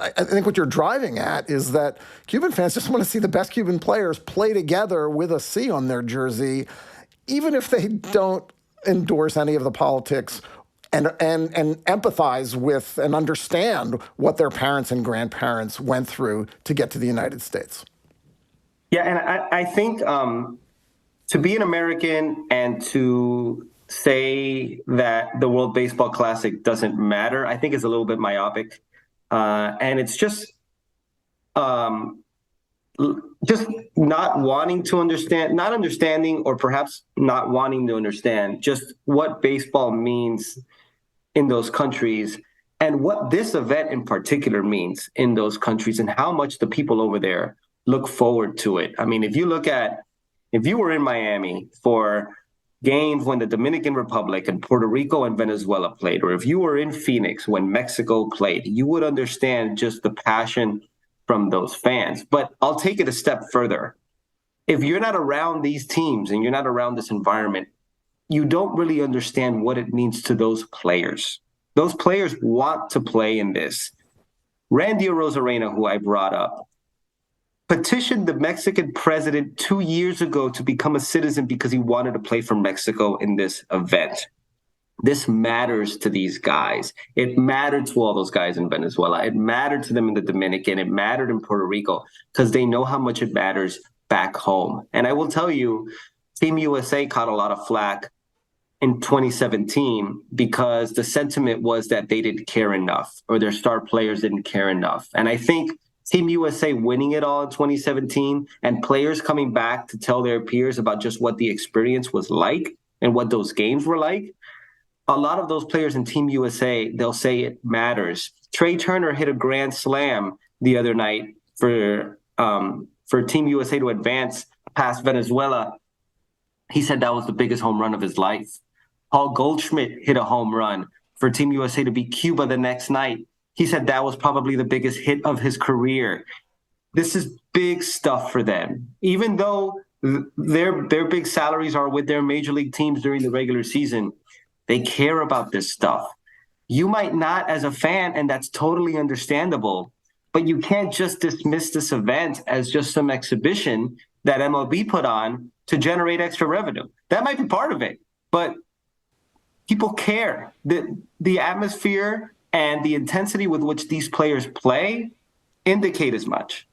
I think what you're driving at is that Cuban fans just want to see the best Cuban players play together with a C on their jersey, even if they don't endorse any of the politics and empathize with and understand what their parents and grandparents went through to get to the United States. Yeah, and I think to be an American and to say that the World Baseball Classic doesn't matter, I think is a little bit myopic. And it's just not wanting to understand, not understanding, or perhaps not wanting to understand just what baseball means in those countries and what this event in particular means in those countries and how much the people over there look forward to it. I mean, if you were in Miami for games when the Dominican Republic and Puerto Rico and Venezuela played, or if you were in Phoenix when Mexico played, you would understand just the passion from those fans. But I'll take it a step further. If you're not around these teams and you're not around this environment, you don't really understand what it means to those players. Those players want to play in this. Randy Arozarena, who I brought up, petitioned the Mexican president 2 years ago to become a citizen because he wanted to play for Mexico in this event. This matters to these guys. It mattered to all those guys in Venezuela. It mattered to them in the Dominican. It mattered in Puerto Rico because they know how much it matters back home. And I will tell you, Team USA caught a lot of flack in 2017 because the sentiment was that they didn't care enough or their star players didn't care enough. And I think Team USA winning it all in 2017 and players coming back to tell their peers about just what the experience was like and what those games were like, a lot of those players in Team USA, they'll say it matters. Trey Turner hit a grand slam the other night for Team USA to advance past Venezuela. He said that was the biggest home run of his life. Paul Goldschmidt hit a home run for Team USA to beat Cuba the next night. He said that was probably the biggest hit of his career. This is big stuff for them. Even though their big salaries are with their major league teams during the regular season, They care about this stuff. You might not as a fan, and that's totally understandable, but you can't just dismiss this event as just some exhibition that MLB put on to generate extra revenue. That might be part of it, but people care. The atmosphere and the intensity with which these players play indicate as much.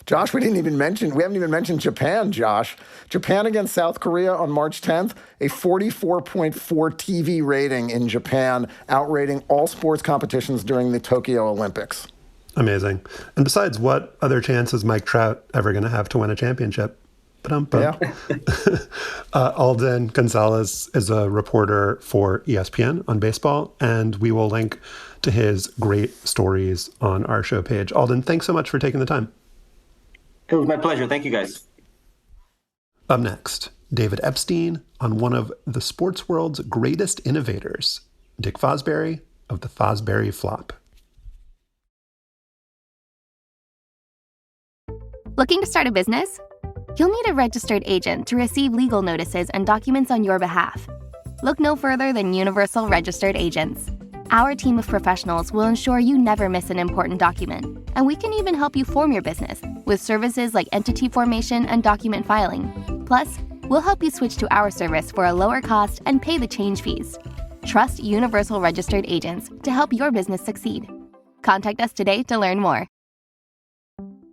Josh, we haven't even mentioned Japan, Josh. Japan against South Korea on March 10th, a 44.4 TV rating in Japan, outrating all sports competitions during the Tokyo Olympics. Amazing. And besides, what other chance is Mike Trout ever going to have to win a championship? Yeah. Alden Gonzalez is a reporter for ESPN on baseball, and we will link to his great stories on our show page. Alden, thanks so much for taking the time. It was my pleasure. Thank you, guys. Up next, David Epstein on one of the sports world's greatest innovators, Dick Fosbury of the Fosbury Flop. Looking to start a business? You'll need a registered agent to receive legal notices and documents on your behalf. Look no further than Universal Registered Agents. Our team of professionals will ensure you never miss an important document, and we can even help you form your business with services like entity formation and document filing. Plus, we'll help you switch to our service for a lower cost and pay the change fees. Trust Universal Registered Agents to help your business succeed. Contact us today to learn more.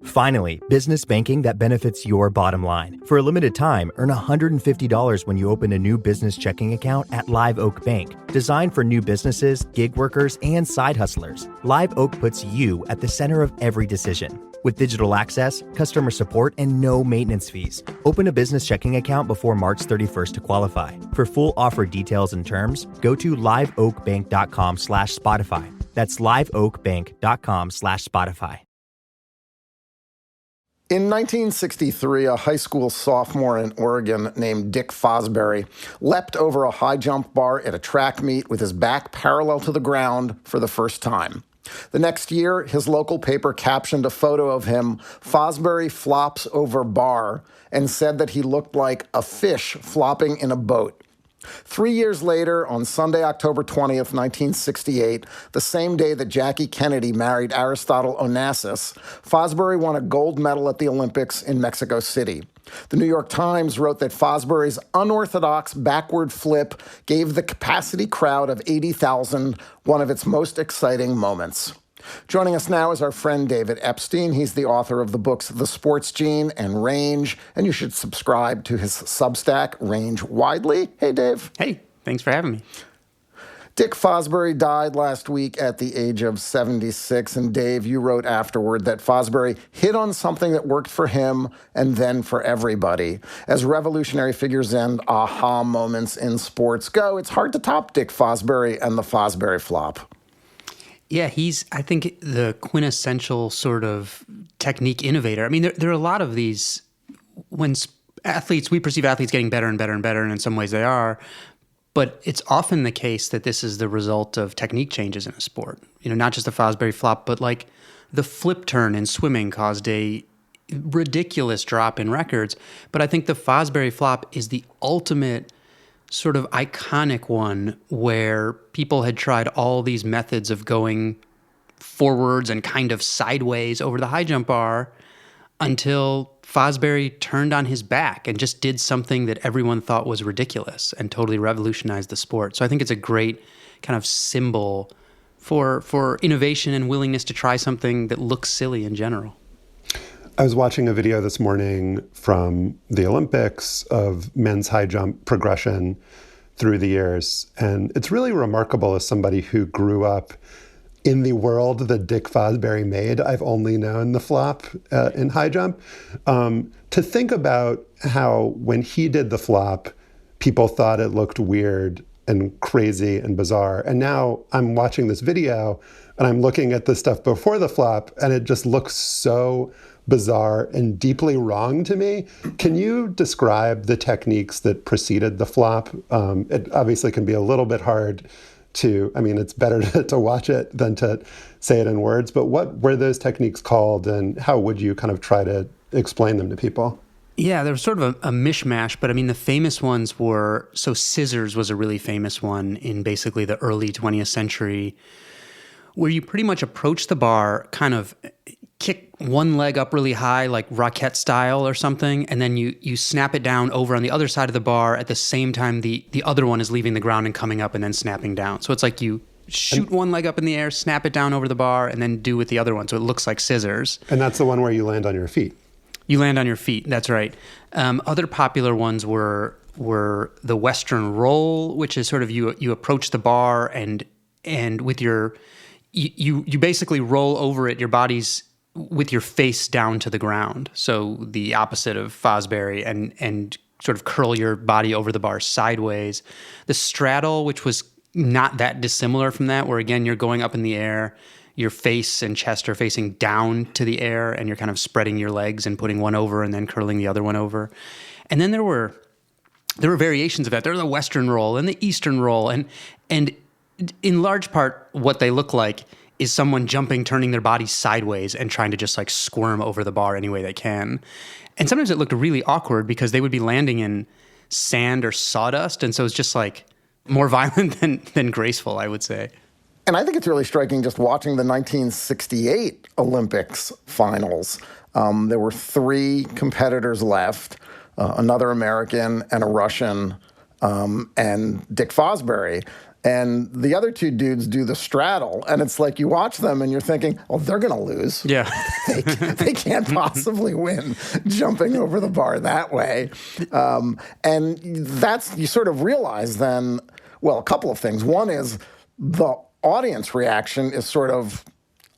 Finally, business banking that benefits your bottom line. For a limited time, earn $150 when you open a new business checking account at Live Oak Bank. Designed for new businesses, gig workers, and side hustlers, Live Oak puts you at the center of every decision. With digital access, customer support, and no maintenance fees. Open a business checking account before March 31st to qualify. For full offer details and terms, go to liveoakbank.com/Spotify. That's liveoakbank.com/Spotify. In 1963, a high school sophomore in Oregon named Dick Fosbury leapt over a high jump bar at a track meet with his back parallel to the ground for the first time. The next year, his local paper captioned a photo of him, "Fosbury flops over bar," and said that he looked like a fish flopping in a boat. 3 years later, on Sunday, October 20th, 1968, the same day that Jackie Kennedy married Aristotle Onassis, Fosbury won a gold medal at the Olympics in Mexico City. The New York Times wrote that Fosbury's unorthodox backward flip gave the capacity crowd of 80,000 one of its most exciting moments. Joining us now is our friend David Epstein. He's the author of the books The Sports Gene and Range, and you should subscribe to his Substack, Range Widely. Hey, Dave. Hey, thanks for having me. Dick Fosbury died last week at the age of 76, and Dave, you wrote afterward that Fosbury hit on something that worked for him and then for everybody. As revolutionary figures and aha moments in sports go, it's hard to top Dick Fosbury and the Fosbury Flop. Yeah, he's, I think, the quintessential sort of technique innovator. I mean, there are a lot of these, when athletes, we perceive athletes getting better and better and better, and in some ways they are, but it's often the case that this is the result of technique changes in a sport. You know, not just the Fosbury Flop, but like the flip turn in swimming caused a ridiculous drop in records. But I think the Fosbury Flop is the ultimate sort of iconic one where people had tried all these methods of going forwards and kind of sideways over the high jump bar until Fosbury turned on his back and just did something that everyone thought was ridiculous and totally revolutionized the sport. So I think it's a great kind of symbol for innovation and willingness to try something that looks silly in general. I was watching a video this morning from the Olympics of men's high jump progression through the years. And it's really remarkable as somebody who grew up in the world that Dick Fosbury made. I've only known the flop in high jump. To think about how when he did the flop, people thought it looked weird and crazy and bizarre. And now I'm watching this video and I'm looking at the stuff before the flop and it just looks so bizarre and deeply wrong to me. Can you describe the techniques that preceded the flop? It obviously can be a little bit hard to, I mean, it's better to watch it than to say it in words, but what were those techniques called and how would you kind of try to explain them to people? Yeah, there was sort of a mishmash, but I mean, the famous ones were, so scissors was a really famous one in basically the early 20th century, where you pretty much approach the bar, kind of kick one leg up really high, like raquette style or something, and then you snap it down over on the other side of the bar at the same time the other one is leaving the ground and coming up and then snapping down. So it's like you shoot one leg up in the air, snap it down over the bar, and then do with the other one. So it looks like scissors. And that's the one where you land on your feet. You land on your feet. That's right. Other popular ones were the Western roll, which is sort of you approach the bar and with your you basically roll over it. Your body's with your face down to the ground. So the opposite of Fosbury and sort of curl your body over the bar sideways. The straddle, which was not that dissimilar from that, where again you're going up in the air. Your face and chest are facing down to the air, and you're kind of spreading your legs and putting one over and then curling the other one over. And then there were variations of that. There was the Western roll and the Eastern roll, and in large part, what they look like is someone jumping, turning their body sideways and trying to just like squirm over the bar any way they can. And sometimes it looked really awkward because they would be landing in sand or sawdust, and so it's just like more violent than graceful, I would say. And I think it's really striking just watching the 1968 Olympics finals. There were 3 competitors left, another American and a Russian, and Dick Fosbury. And the other 2 dudes do the straddle. And it's like you watch them and you're thinking, oh, they're going to lose. Yeah. they can't possibly win jumping over the bar that way. And you sort of realize then, well, a couple of things. One is the audience reaction is sort of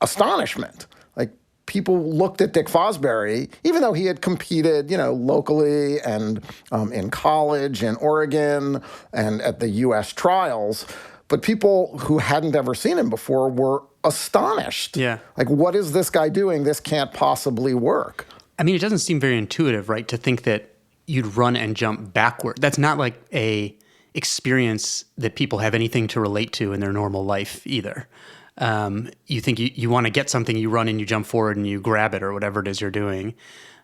astonishment. Like, people looked at Dick Fosbury, even though he had competed, locally and in college in Oregon and at the U.S. trials, but people who hadn't ever seen him before were astonished. Yeah. Like, what is this guy doing? This can't possibly work. I mean, it doesn't seem very intuitive, right, to think that you'd run and jump backward. That's not like a experience that people have anything to relate to in their normal life either. You think you want to get something, you run and you jump forward and you grab it or whatever it is you're doing.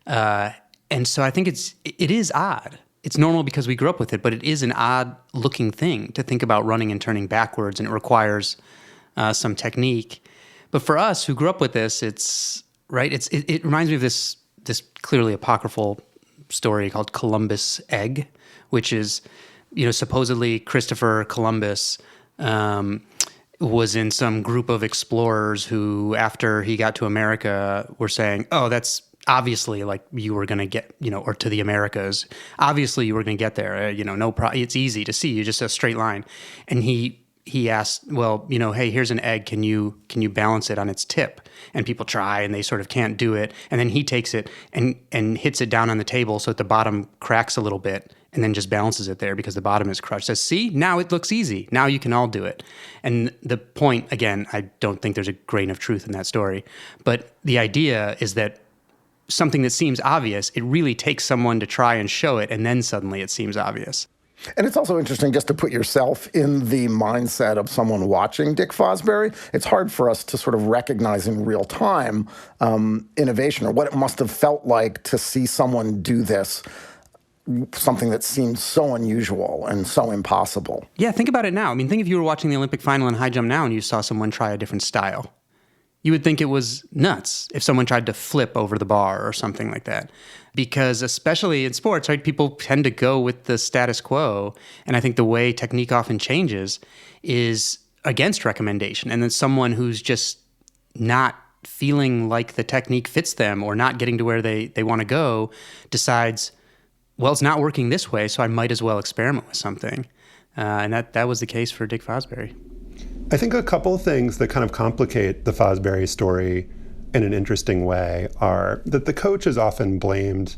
And so I think it is odd. It's normal because we grew up with it, but it is an odd looking thing to think about running and turning backwards, and it requires some technique. But for us who grew up with this, it reminds me of this clearly apocryphal story called Columbus' Egg, which is, supposedly Christopher Columbus was in some group of explorers who, after he got to America, were saying, oh, that's obviously like you were going to get, or to the Americas, obviously you were going to get there, no problem. It's easy to see, you just a straight line. And he asked, well, hey, here's an egg. Can you balance it on its tip? And people try and they sort of can't do it. And then he takes it and hits it down on the table so that the bottom cracks a little bit, and then just balances it there because the bottom is crushed. Says, see, now it looks easy. Now you can all do it. And the point, again, I don't think there's a grain of truth in that story, but the idea is that something that seems obvious, it really takes someone to try and show it, and then suddenly it seems obvious. And it's also interesting just to put yourself in the mindset of someone watching Dick Fosbury. It's hard for us to sort of recognize in real time innovation, or what it must have felt like to see someone do this, something that seemed so unusual and so impossible. Yeah, think about it now. I mean, think if you were watching the Olympic final in high jump now and you saw someone try a different style. You would think it was nuts if someone tried to flip over the bar or something like that. Because especially in sports, right, people tend to go with the status quo. And I think the way technique often changes is against recommendation. And then someone who's just not feeling like the technique fits them or not getting to where they want to go decides, well, it's not working this way, so I might as well experiment with something. And that was the case for Dick Fosbury. I think a couple of things that kind of complicate the Fosbury story in an interesting way are that the coach is often blamed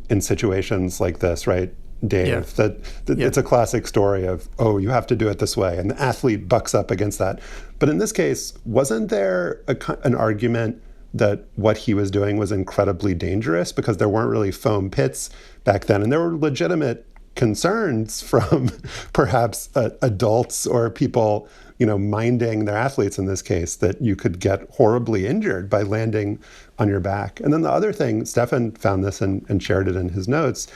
in situations like this, right, Dave? Yeah. That it's a classic story of, oh, you have to do it this way, and the athlete bucks up against that. But in this case, wasn't there an argument that what he was doing was incredibly dangerous because there weren't really foam pits back then, and there were legitimate concerns from perhaps adults or people minding their athletes in this case that you could get horribly injured by landing on your back. And then the other thing, Stefan found this and shared it in his notes,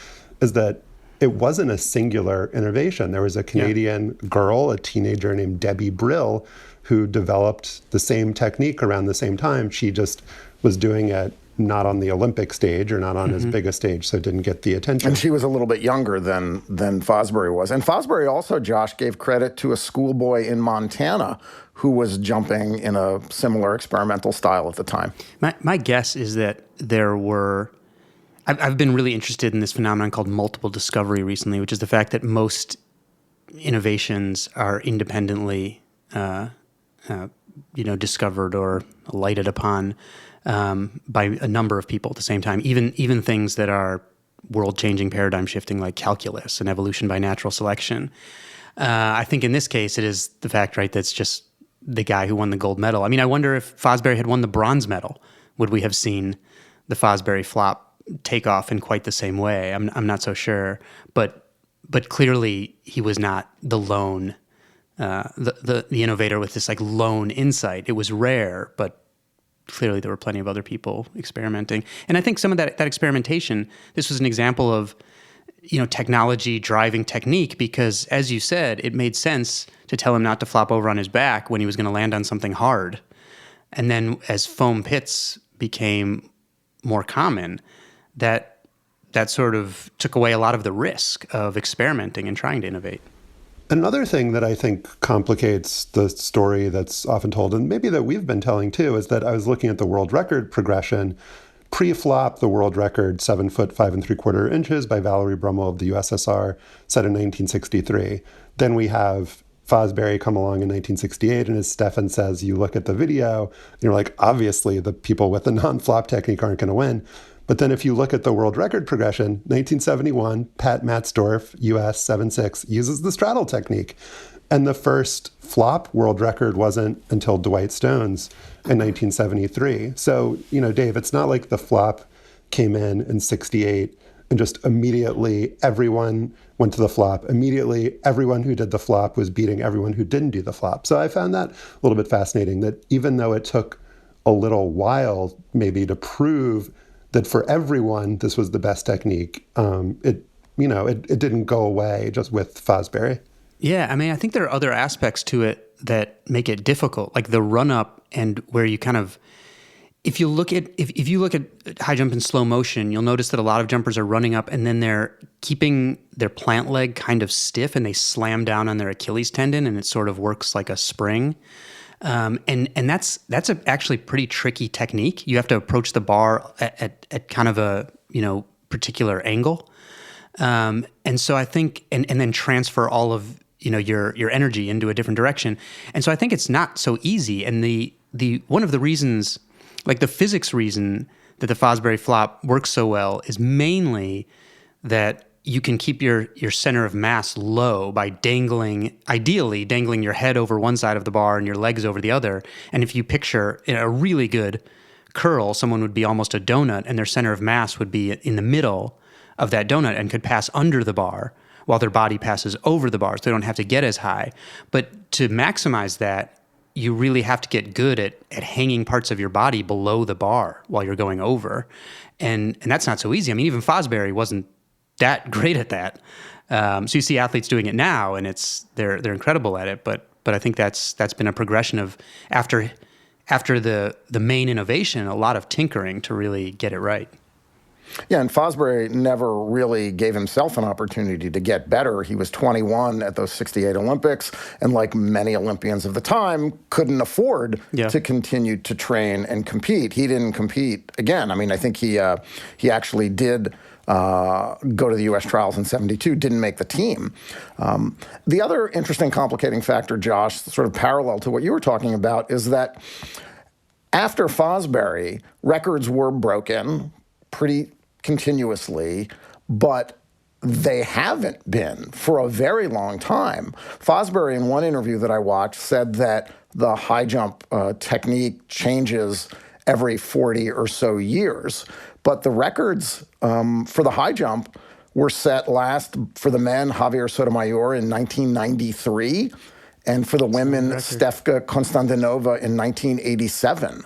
is that it wasn't a singular innovation. There was a Canadian girl, a teenager named Debbie Brill, who developed the same technique around the same time. She just was doing it not on the Olympic stage or not on as big a stage, so it didn't get the attention. And she was a little bit younger than Fosbury was. And Fosbury also, Josh, gave credit to a schoolboy in Montana who was jumping in a similar experimental style at the time. My guess is that there were... I've been really interested in this phenomenon called multiple discovery recently, which is the fact that most innovations are independently discovered or lighted upon by a number of people at the same time, even things that are world-changing, paradigm-shifting like calculus and evolution by natural selection. I think in this case it is the fact, right, that's just the guy who won the gold medal. I mean, I wonder if Fosbury had won the bronze medal, would we have seen the Fosbury Flop take off in quite the same way? I'm not so sure, but clearly he was not the lone the innovator with this like lone insight. It was rare, but clearly there were plenty of other people experimenting. And I think some of that experimentation, this was an example of technology driving technique, because as you said, it made sense to tell him not to flop over on his back when he was going to land on something hard. And then as foam pits became more common, that sort of took away a lot of the risk of experimenting and trying to innovate. Another thing that I think complicates the story that's often told, and maybe that we've been telling too, is that I was looking at the world record progression. Pre-flop, the world record, 7 foot 5 3/4 inches by Valerie Brummel of the USSR, set in 1963. Then we have Fosbury come along in 1968, and as Stefan says, you look at the video, and you're like, obviously the people with the non-flop technique aren't going to win. But then if you look at the world record progression, 1971, Pat Matzdorf, US 7-6, uses the straddle technique. And the first flop world record wasn't until Dwight Stone's in 1973. So, Dave, it's not like the flop came in 68 and just immediately everyone went to the flop. Immediately, everyone who did the flop was beating everyone who didn't do the flop. So I found that a little bit fascinating, that even though it took a little while maybe to prove that for everyone this was the best technique, it didn't go away just with Fosbury. Yeah, I mean, I think there are other aspects to it that make it difficult, like the run-up, and where you kind of, if you look at high jump in slow motion, you'll notice that a lot of jumpers are running up and then they're keeping their plant leg kind of stiff and they slam down on their Achilles tendon and it sort of works like a spring. And that's actually pretty tricky technique. You have to approach the bar at kind of a particular angle, and so I think and then transfer all of your energy into a different direction. And so I think it's not so easy. And the one of the reasons, like the physics reason that the Fosbury Flop works so well, is mainly that you can keep your center of mass low by ideally dangling your head over one side of the bar and your legs over the other. And if you picture a really good curl, someone would be almost a donut and their center of mass would be in the middle of that donut and could pass under the bar while their body passes over the bar, so they don't have to get as high. But to maximize that, you really have to get good at hanging parts of your body below the bar while you're going over. And that's not so easy. I mean, even Fosbury wasn't that great at that. So you see athletes doing it now, and they're incredible at it. But I think that's been a progression of after the main innovation, a lot of tinkering to really get it right. Yeah, and Fosbury never really gave himself an opportunity to get better. He was 21 at those 68 Olympics, and like many Olympians of the time, couldn't afford to continue to train and compete. He didn't compete again. I mean, I think he actually did go to the U.S. trials in 72, didn't make the team. The other interesting complicating factor, Josh, sort of parallel to what you were talking about, is that after Fosbury, records were broken pretty continuously, but they haven't been for a very long time. Fosbury, in one interview that I watched, said that the high jump technique changes every 40 or so years. But the records for the high jump were set last for the men, Javier Sotomayor, in 1993, And for the women, Stefka Konstantinova in 1987.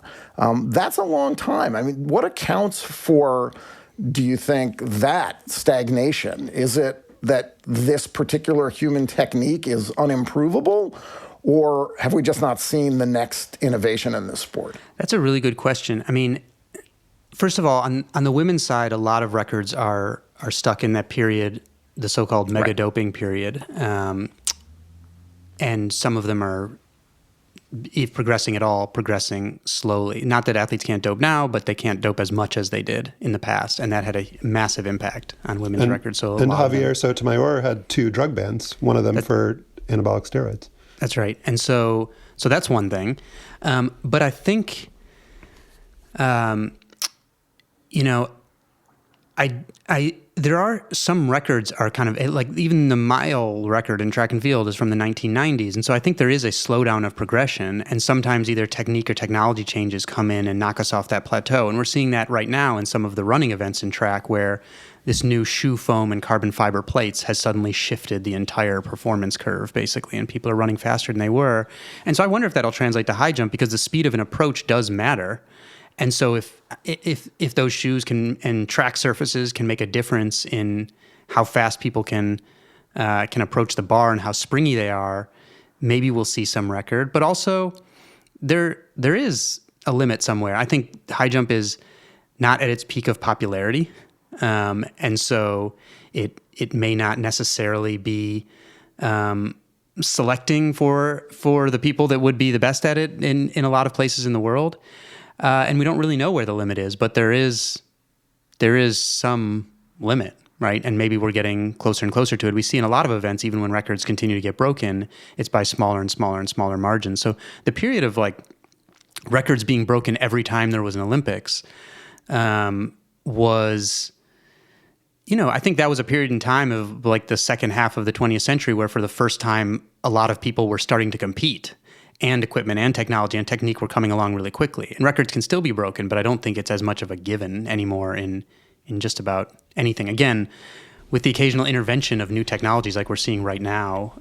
That's a long time. I mean, what accounts for, do you think, that stagnation? Is it that this particular human technique is unimprovable? Or have we just not seen the next innovation in this sport? That's a really good question. I mean, first of all, on the women's side, a lot of records are stuck in that period, the so-called mega doping period. And some of them are, if progressing at all, progressing slowly. Not that athletes can't dope now, but they can't dope as much as they did in the past. And that had a massive impact on women's records. So Javier Sotomayor had 2 drug bans, one of them for anabolic steroids. That's right. And so that's one thing. But I think, there are some records are kind of like even the mile record in track and field is from the 1990s. And so I think there is a slowdown of progression, and sometimes either technique or technology changes come in and knock us off that plateau. And we're seeing that right now in some of the running events in track where this new shoe foam and carbon fiber plates has suddenly shifted the entire performance curve, basically, and people are running faster than they were. And so I wonder if that'll translate to high jump, because the speed of an approach does matter. And so if those shoes and track surfaces can make a difference in how fast people can approach the bar and how springy they are, maybe we'll see some record. But also, there is a limit somewhere. I think high jump is not at its peak of popularity, and so it may not necessarily be selecting for the people that would be the best at it in a lot of places in the world. And we don't really know where the limit is, but there is some limit, right? And maybe we're getting closer and closer to it. We see in a lot of events, even when records continue to get broken, it's by smaller and smaller and smaller margins. So the period of like records being broken every time there was an Olympics was, I think that was a period in time of like the second half of the 20th century where for the first time, a lot of people were starting to compete. And equipment and technology and technique were coming along really quickly. And records can still be broken, but I don't think it's as much of a given anymore in just about anything. Again, with the occasional intervention of new technologies like we're seeing right now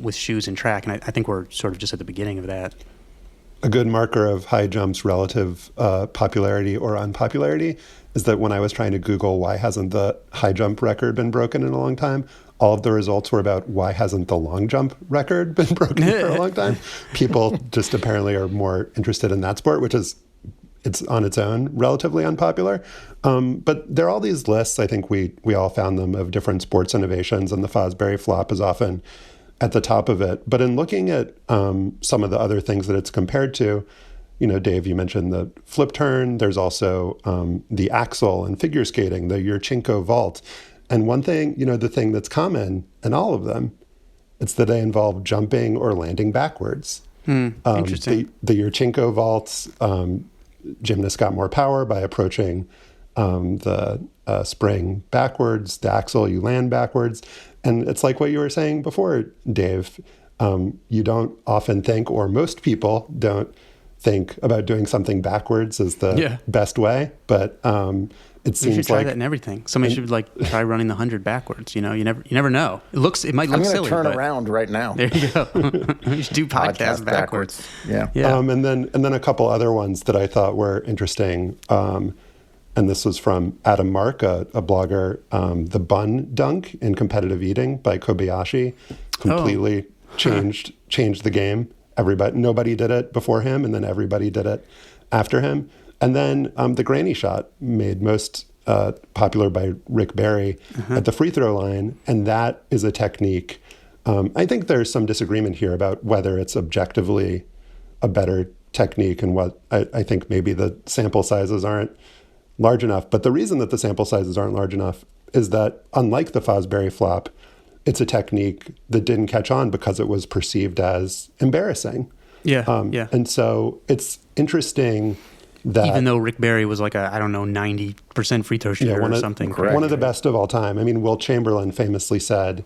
with shoes and track. And I think we're sort of just at the beginning of that. A good marker of high jump's relative popularity or unpopularity is that when I was trying to Google why hasn't the high jump record been broken in a long time, all of the results were about why hasn't the long jump record been broken for a long time. People just apparently are more interested in that sport, which is, it's on its own relatively unpopular. But there are all these lists, I think we all found them, of different sports innovations, and the Fosbury Flop is often at the top of it. But in looking at some of the other things that it's compared to, Dave, you mentioned the flip turn. There's also the axel in figure skating, the Yurchenko vault. And one thing, the thing that's common in all of them, it's that they involve jumping or landing backwards. Interesting. The Yurchenko vaults, gymnasts got more power by approaching the spring backwards. The axel, you land backwards. And it's like what you were saying before, Dave. You don't often think, or most people don't think about doing something backwards as the best way. But it seems you should try like that in everything. Somebody should try running the 100 backwards. You never know. It might look silly. I'm going to turn around right now. There you go. You should do podcasts backwards. Yeah. And then a couple other ones that I thought were interesting. And this was from Adam Mark, a blogger. The bun dunk in competitive eating by Kobayashi completely changed the game. Nobody did it before him, and then everybody did it after him. And then the granny shot, made most popular by Rick Barry at the free throw line. And that is a technique. I think there's some disagreement here about whether it's objectively a better technique, and what I think maybe the sample sizes aren't large enough. But the reason that the sample sizes aren't large enough is that, unlike the Fosbury Flop, it's a technique that didn't catch on because it was perceived as embarrassing. And so it's interesting that, even though Rick Barry was like 90% free throw shooter or something. One of the best of all time. I mean, Wilt Chamberlain famously said,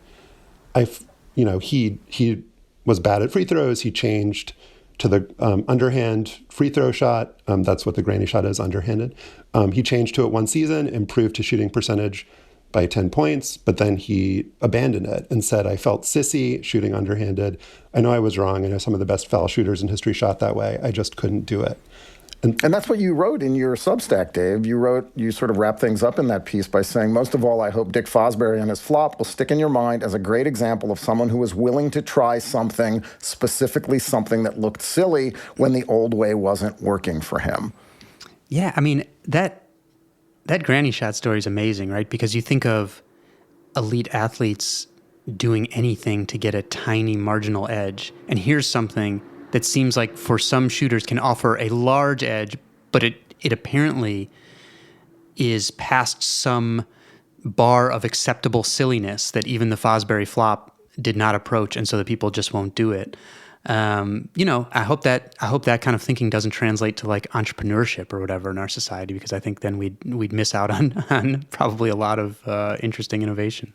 he was bad at free throws. He changed to the underhand free throw shot. That's what the granny shot is, underhanded. He changed to it one season, improved his shooting percentage by 10 points, but then he abandoned it and said, I felt sissy shooting underhanded. I know I was wrong. I know some of the best foul shooters in history shot that way. I just couldn't do it. And that's what you wrote in your Substack, Dave. You sort of wrap things up in that piece by saying, most of all, I hope Dick Fosbury and his flop will stick in your mind as a great example of someone who was willing to try something, specifically something that looked silly when the old way wasn't working for him. Yeah, I mean, that granny shot story is amazing, right? Because you think of elite athletes doing anything to get a tiny marginal edge. And here's something that seems like for some shooters can offer a large edge, but it apparently is past some bar of acceptable silliness that even the Fosbury flop did not approach, and so the people just won't do it. I hope that kind of thinking doesn't translate to like entrepreneurship or whatever in our society, because I think then we'd miss out on probably a lot of interesting innovation.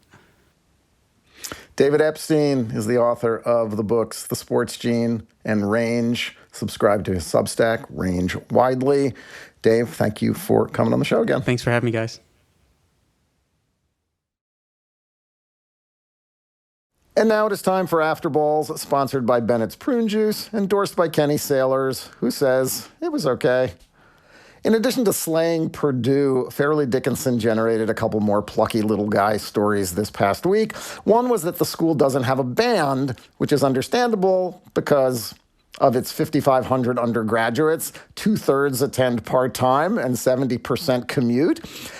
David Epstein is the author of the books The Sports Gene and Range. Subscribe to his Substack, Range Widely. Dave, thank you for coming on the show again. Thanks for having me, guys. And now it is time for Afterballs, sponsored by Bennett's Prune Juice, endorsed by Kenny Sailors, who says it was okay. In addition to slaying Purdue, Fairleigh Dickinson generated a couple more plucky little guy stories this past week. One was that the school doesn't have a band, which is understandable because of its 5,500 undergraduates, 2/3 attend part-time and 70% commute.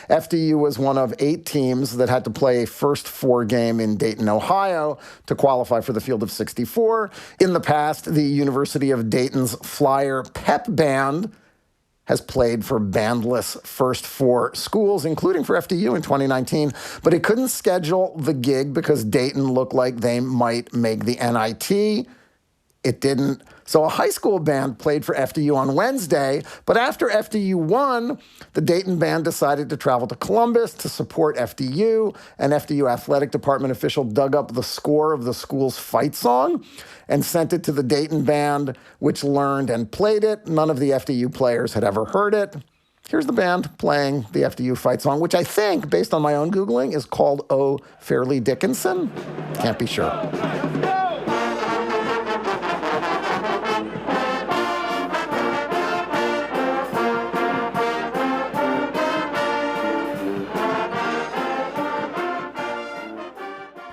FDU was one of 8 teams that had to play a first 4 game in Dayton, Ohio to qualify for the field of 64. In the past, the University of Dayton's Flyer Pep Band has played for bandless first 4 schools, including for FDU in 2019, but it couldn't schedule the gig because Dayton looked like they might make the NIT. It didn't. So a high school band played for FDU on Wednesday, but after FDU won, the Dayton band decided to travel to Columbus to support FDU. An FDU athletic department official dug up the score of the school's fight song and sent it to the Dayton band, which learned and played it. None of the FDU players had ever heard it. Here's the band playing the FDU fight song, which I think, based on my own Googling, is called Oh, Fairleigh Dickinson. Can't be sure.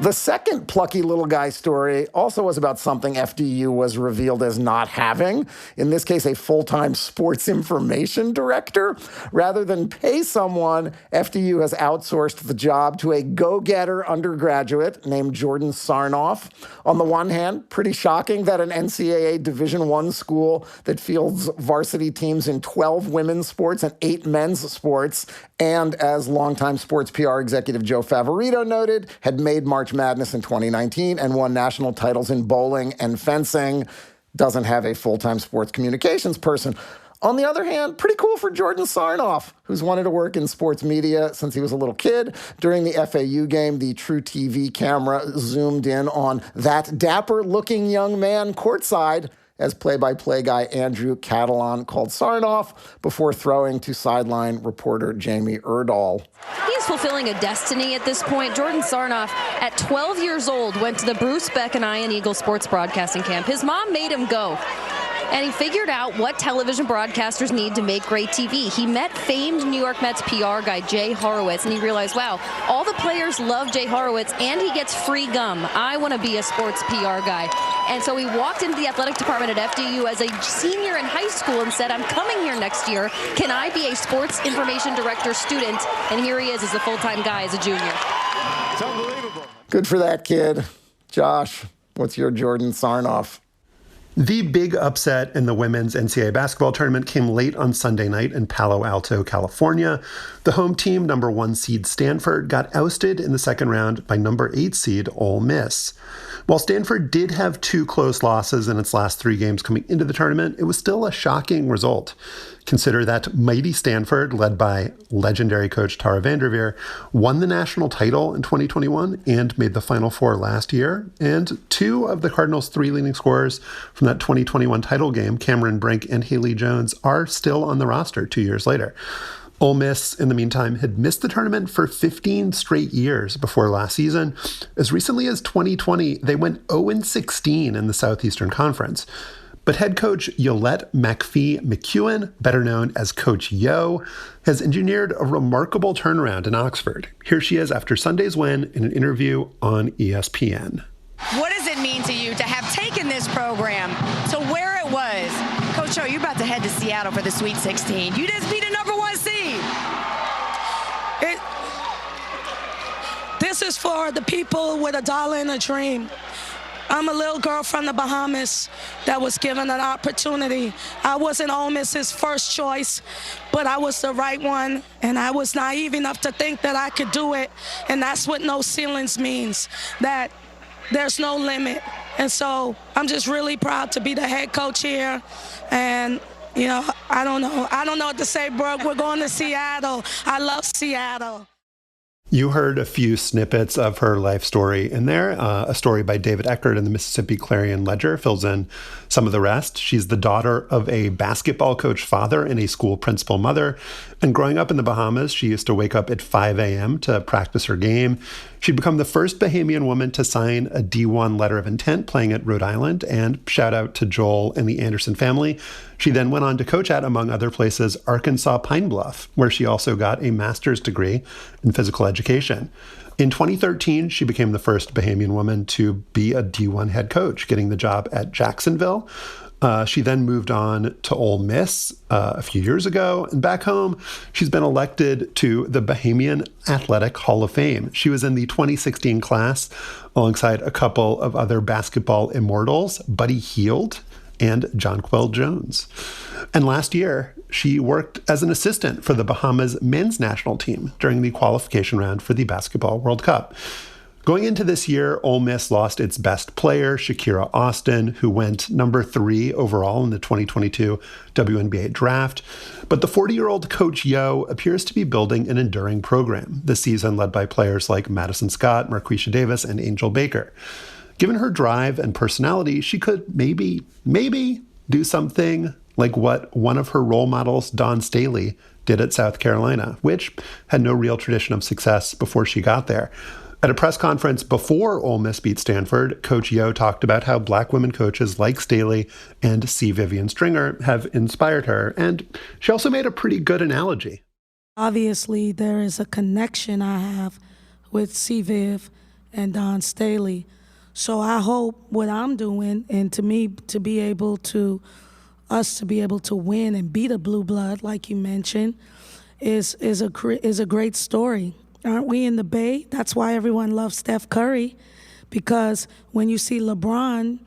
The second plucky little guy story also was about something FDU was revealed as not having, in this case, a full-time sports information director. Rather than pay someone, FDU has outsourced the job to a go-getter undergraduate named Jordan Sarnoff. On the one hand, pretty shocking that an NCAA Division I school that fields varsity teams in 12 women's sports and 8 men's sports, and as longtime sports PR executive Joe Favorito noted, had made March Madness in 2019 and won national titles in bowling and fencing, doesn't have a full-time sports communications person. On the other hand, pretty cool for Jordan Sarnoff, who's wanted to work in sports media since he was a little kid. During the FAU game, the True TV camera zoomed in on that dapper-looking young man courtside, as play-by-play guy Andrew Catalan called Sarnoff, before throwing to sideline reporter Jamie Erdahl. He's fulfilling a destiny at this point. Jordan Sarnoff, at 12 years old, went to the Bruce Beck and Ian Eagle sports broadcasting camp. His mom made him go. And he figured out what television broadcasters need to make great TV. He met famed New York Mets PR guy Jay Horowitz, and he realized, wow, all the players love Jay Horowitz, and he gets free gum. I want to be a sports PR guy. And so he walked into the athletic department at FDU as a senior in high school and said, I'm coming here next year. Can I be a sports information director student? And here he is as a full-time guy as a junior. It's unbelievable. Good for that kid. Josh, what's your Jordan Sarnoff? The big upset in the women's NCAA basketball tournament came late on Sunday night in Palo Alto, California. The home team, number 1 seed Stanford, got ousted in the second round by number 8 seed Ole Miss. While Stanford did have 2 close losses in its last 3 games coming into the tournament, it was still a shocking result. Consider that mighty Stanford, led by legendary coach Tara Vanderveer, won the national title in 2021 and made the Final Four last year. And 2 of the Cardinals' 3 leading scorers from that 2021 title game, Cameron Brink and Haley Jones, are still on the roster 2 years later. Ole Miss, in the meantime, had missed the tournament for 15 straight years before last season. As recently as 2020, they went 0-16 in the Southeastern Conference. But head coach Yolett McPhee-McCuin, better known as Coach Yo, has engineered a remarkable turnaround in Oxford. Here she is after Sunday's win in an interview on ESPN. What does it mean to you to have taken this program to where it was? Coach Yo, you're about to head to Seattle for the Sweet 16. You just beat a number 1 seed. This is for the people with a dollar and a dream. I'm a little girl from the Bahamas that was given an opportunity. I wasn't Ole Miss's first choice, but I was the right one, and I was naive enough to think that I could do it, and that's what no ceilings means, that there's no limit. And so I'm just really proud to be the head coach here, and you know, I don't know what to say, Brooke. We're going to Seattle. I love Seattle. You heard a few snippets of her life story in there. A story by David Eckert in the Mississippi Clarion Ledger fills in some of the rest. She's the daughter of a basketball coach father and a school principal mother. And growing up in the Bahamas, she used to wake up at 5 a.m. to practice her game. She'd become the first Bahamian woman to sign a D1 letter of intent playing at Rhode Island. And shout out to Joel and the Anderson family. She then went on to coach at, among other places, Arkansas Pine Bluff, where she also got a master's degree in physical education. In 2013, she became the first Bahamian woman to be a D1 head coach, getting the job at Jacksonville. She then moved on to Ole Miss a few years ago. And back home, she's been elected to the Bahamian Athletic Hall of Fame. She was in the 2016 class alongside a couple of other basketball immortals, Buddy Hield and Jonquel Jones. And last year, she worked as an assistant for the Bahamas men's national team during the qualification round for the Basketball World Cup. Going into this year, Ole Miss lost its best player, Shakira Austin, who went number 3 overall in the 2022 WNBA draft. But the 40-year-old Coach Yo appears to be building an enduring program this season, led by players like Madison Scott, Marquisha Davis, and Angel Baker. Given her drive and personality, she could maybe do something like what one of her role models, Dawn Staley, did at South Carolina, which had no real tradition of success before she got there. At a press conference before Ole Miss beat Stanford, Coach Yo talked about how Black women coaches like Staley and C. Vivian Stringer have inspired her, and she also made a pretty good analogy. Obviously, there is a connection I have with C. Viv and Dawn Staley. So I hope what I'm doing, and to me, to be able to win and beat a blue blood, like you mentioned, is a great story. Aren't we in the Bay? That's why everyone loves Steph Curry, because when you see LeBron,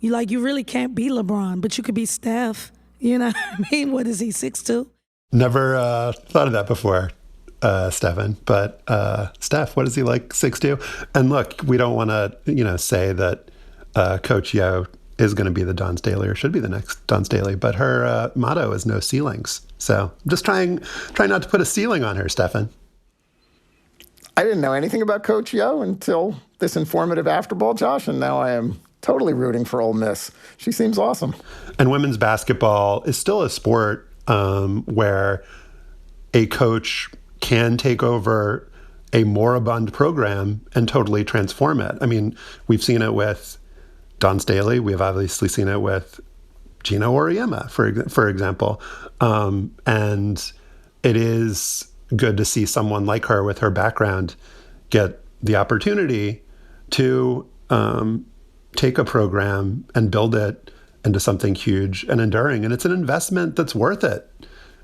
you really can't be LeBron, but you could be Steph. You know what I mean? What is he, 6'2"? Never thought of that before, Stefan. But Steph, what is he, like 6'2"? And look, we don't want to, say that Coach Yo is going to be the Dawn Staley or should be the next Dawn Staley, but her motto is no ceilings. So I'm just trying not to put a ceiling on her, Stefan. I didn't know anything about Coach Yo until this informative Afterball.Josh, and now I am totally rooting for Ole Miss. She seems awesome. And women's basketball is still a sport where a coach can take over a moribund program and totally transform it. I mean, we've seen it with Dawn Staley. We have obviously seen it with Gino Auriemma, for example. And it is good to see someone like her with her background get the opportunity to take a program and build it into something huge and enduring. And it's an investment that's worth it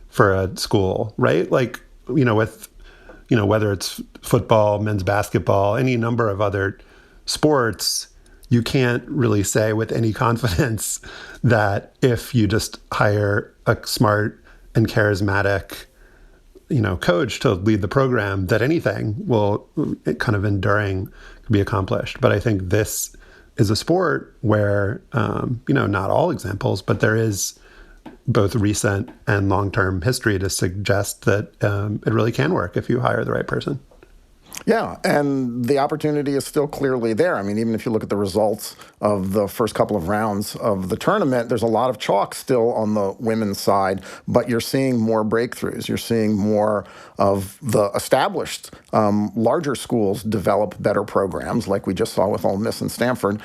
for a school, right? Like, whether it's football, men's basketball, any number of other sports, you can't really say with any confidence that if you just hire a smart and charismatic coach to lead the program, that anything will kind of enduring be accomplished. But I think this is a sport where, not all examples, but there is both recent and long-term history to suggest that it really can work if you hire the right person. Yeah, and the opportunity is still clearly there. I mean, even if you look at the results of the first couple of rounds of the tournament, there's a lot of chalk still on the women's side, but you're seeing more breakthroughs. You're seeing more of the established larger schools develop better programs, like we just saw with Ole Miss and Stanford,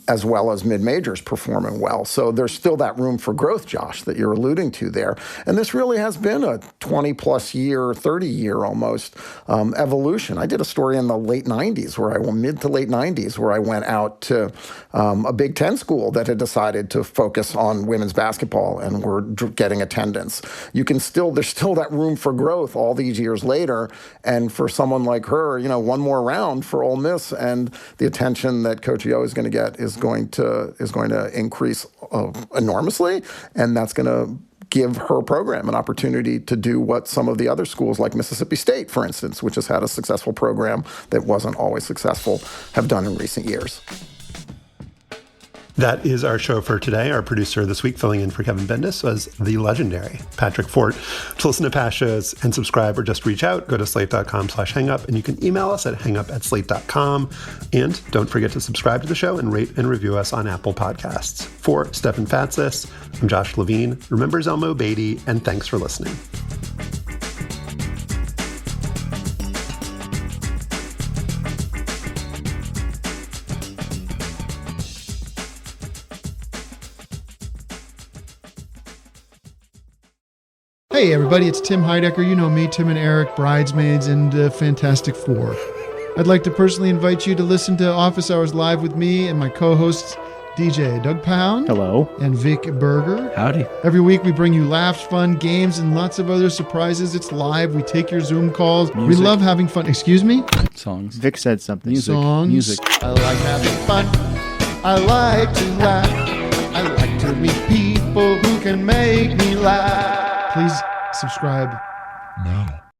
as well as mid-majors performing well. So there's still that room for growth, Josh, that you're alluding to there. And this really has been a 20-plus year, 30-year almost evolution. I did a story in the late 90s, mid to late 90s, where I went out to a Big Ten school that had decided to focus on women's basketball and were getting attendance. There's still that room for growth all these years later. And for someone like her, one more round for Ole Miss, and the attention that Coach Yo is going to get is going to increase enormously, and that's going to give her program an opportunity to do what some of the other schools, like Mississippi State, for instance, which has had a successful program that wasn't always successful, have done in recent years. That is our show for today. Our producer this week, filling in for Kevin Bendis, was the legendary Patrick Fort. To listen to past shows and subscribe or just reach out, go to slate.com/hangup, and you can email us at hangup@slate.com. And don't forget to subscribe to the show and rate and review us on Apple Podcasts. For Stefan Fatsis, I'm Josh Levin. Remember Zelmo Beatty, and thanks for listening. Hey everybody, it's Tim Heidecker. You know me, Tim and Eric, Bridesmaids, and Fantastic Four. I'd like to personally invite you to listen to Office Hours Live with me and my co-hosts, DJ Doug Pound. Hello. And Vic Berger. Howdy. Every week we bring you laughs, fun, games, and lots of other surprises. It's live. We take your Zoom calls. Music. We love having fun. Excuse me? Songs. Vic said something. Music. Songs. Music. I like having fun. I like to laugh. I like to meet people who can make me laugh. Please subscribe now.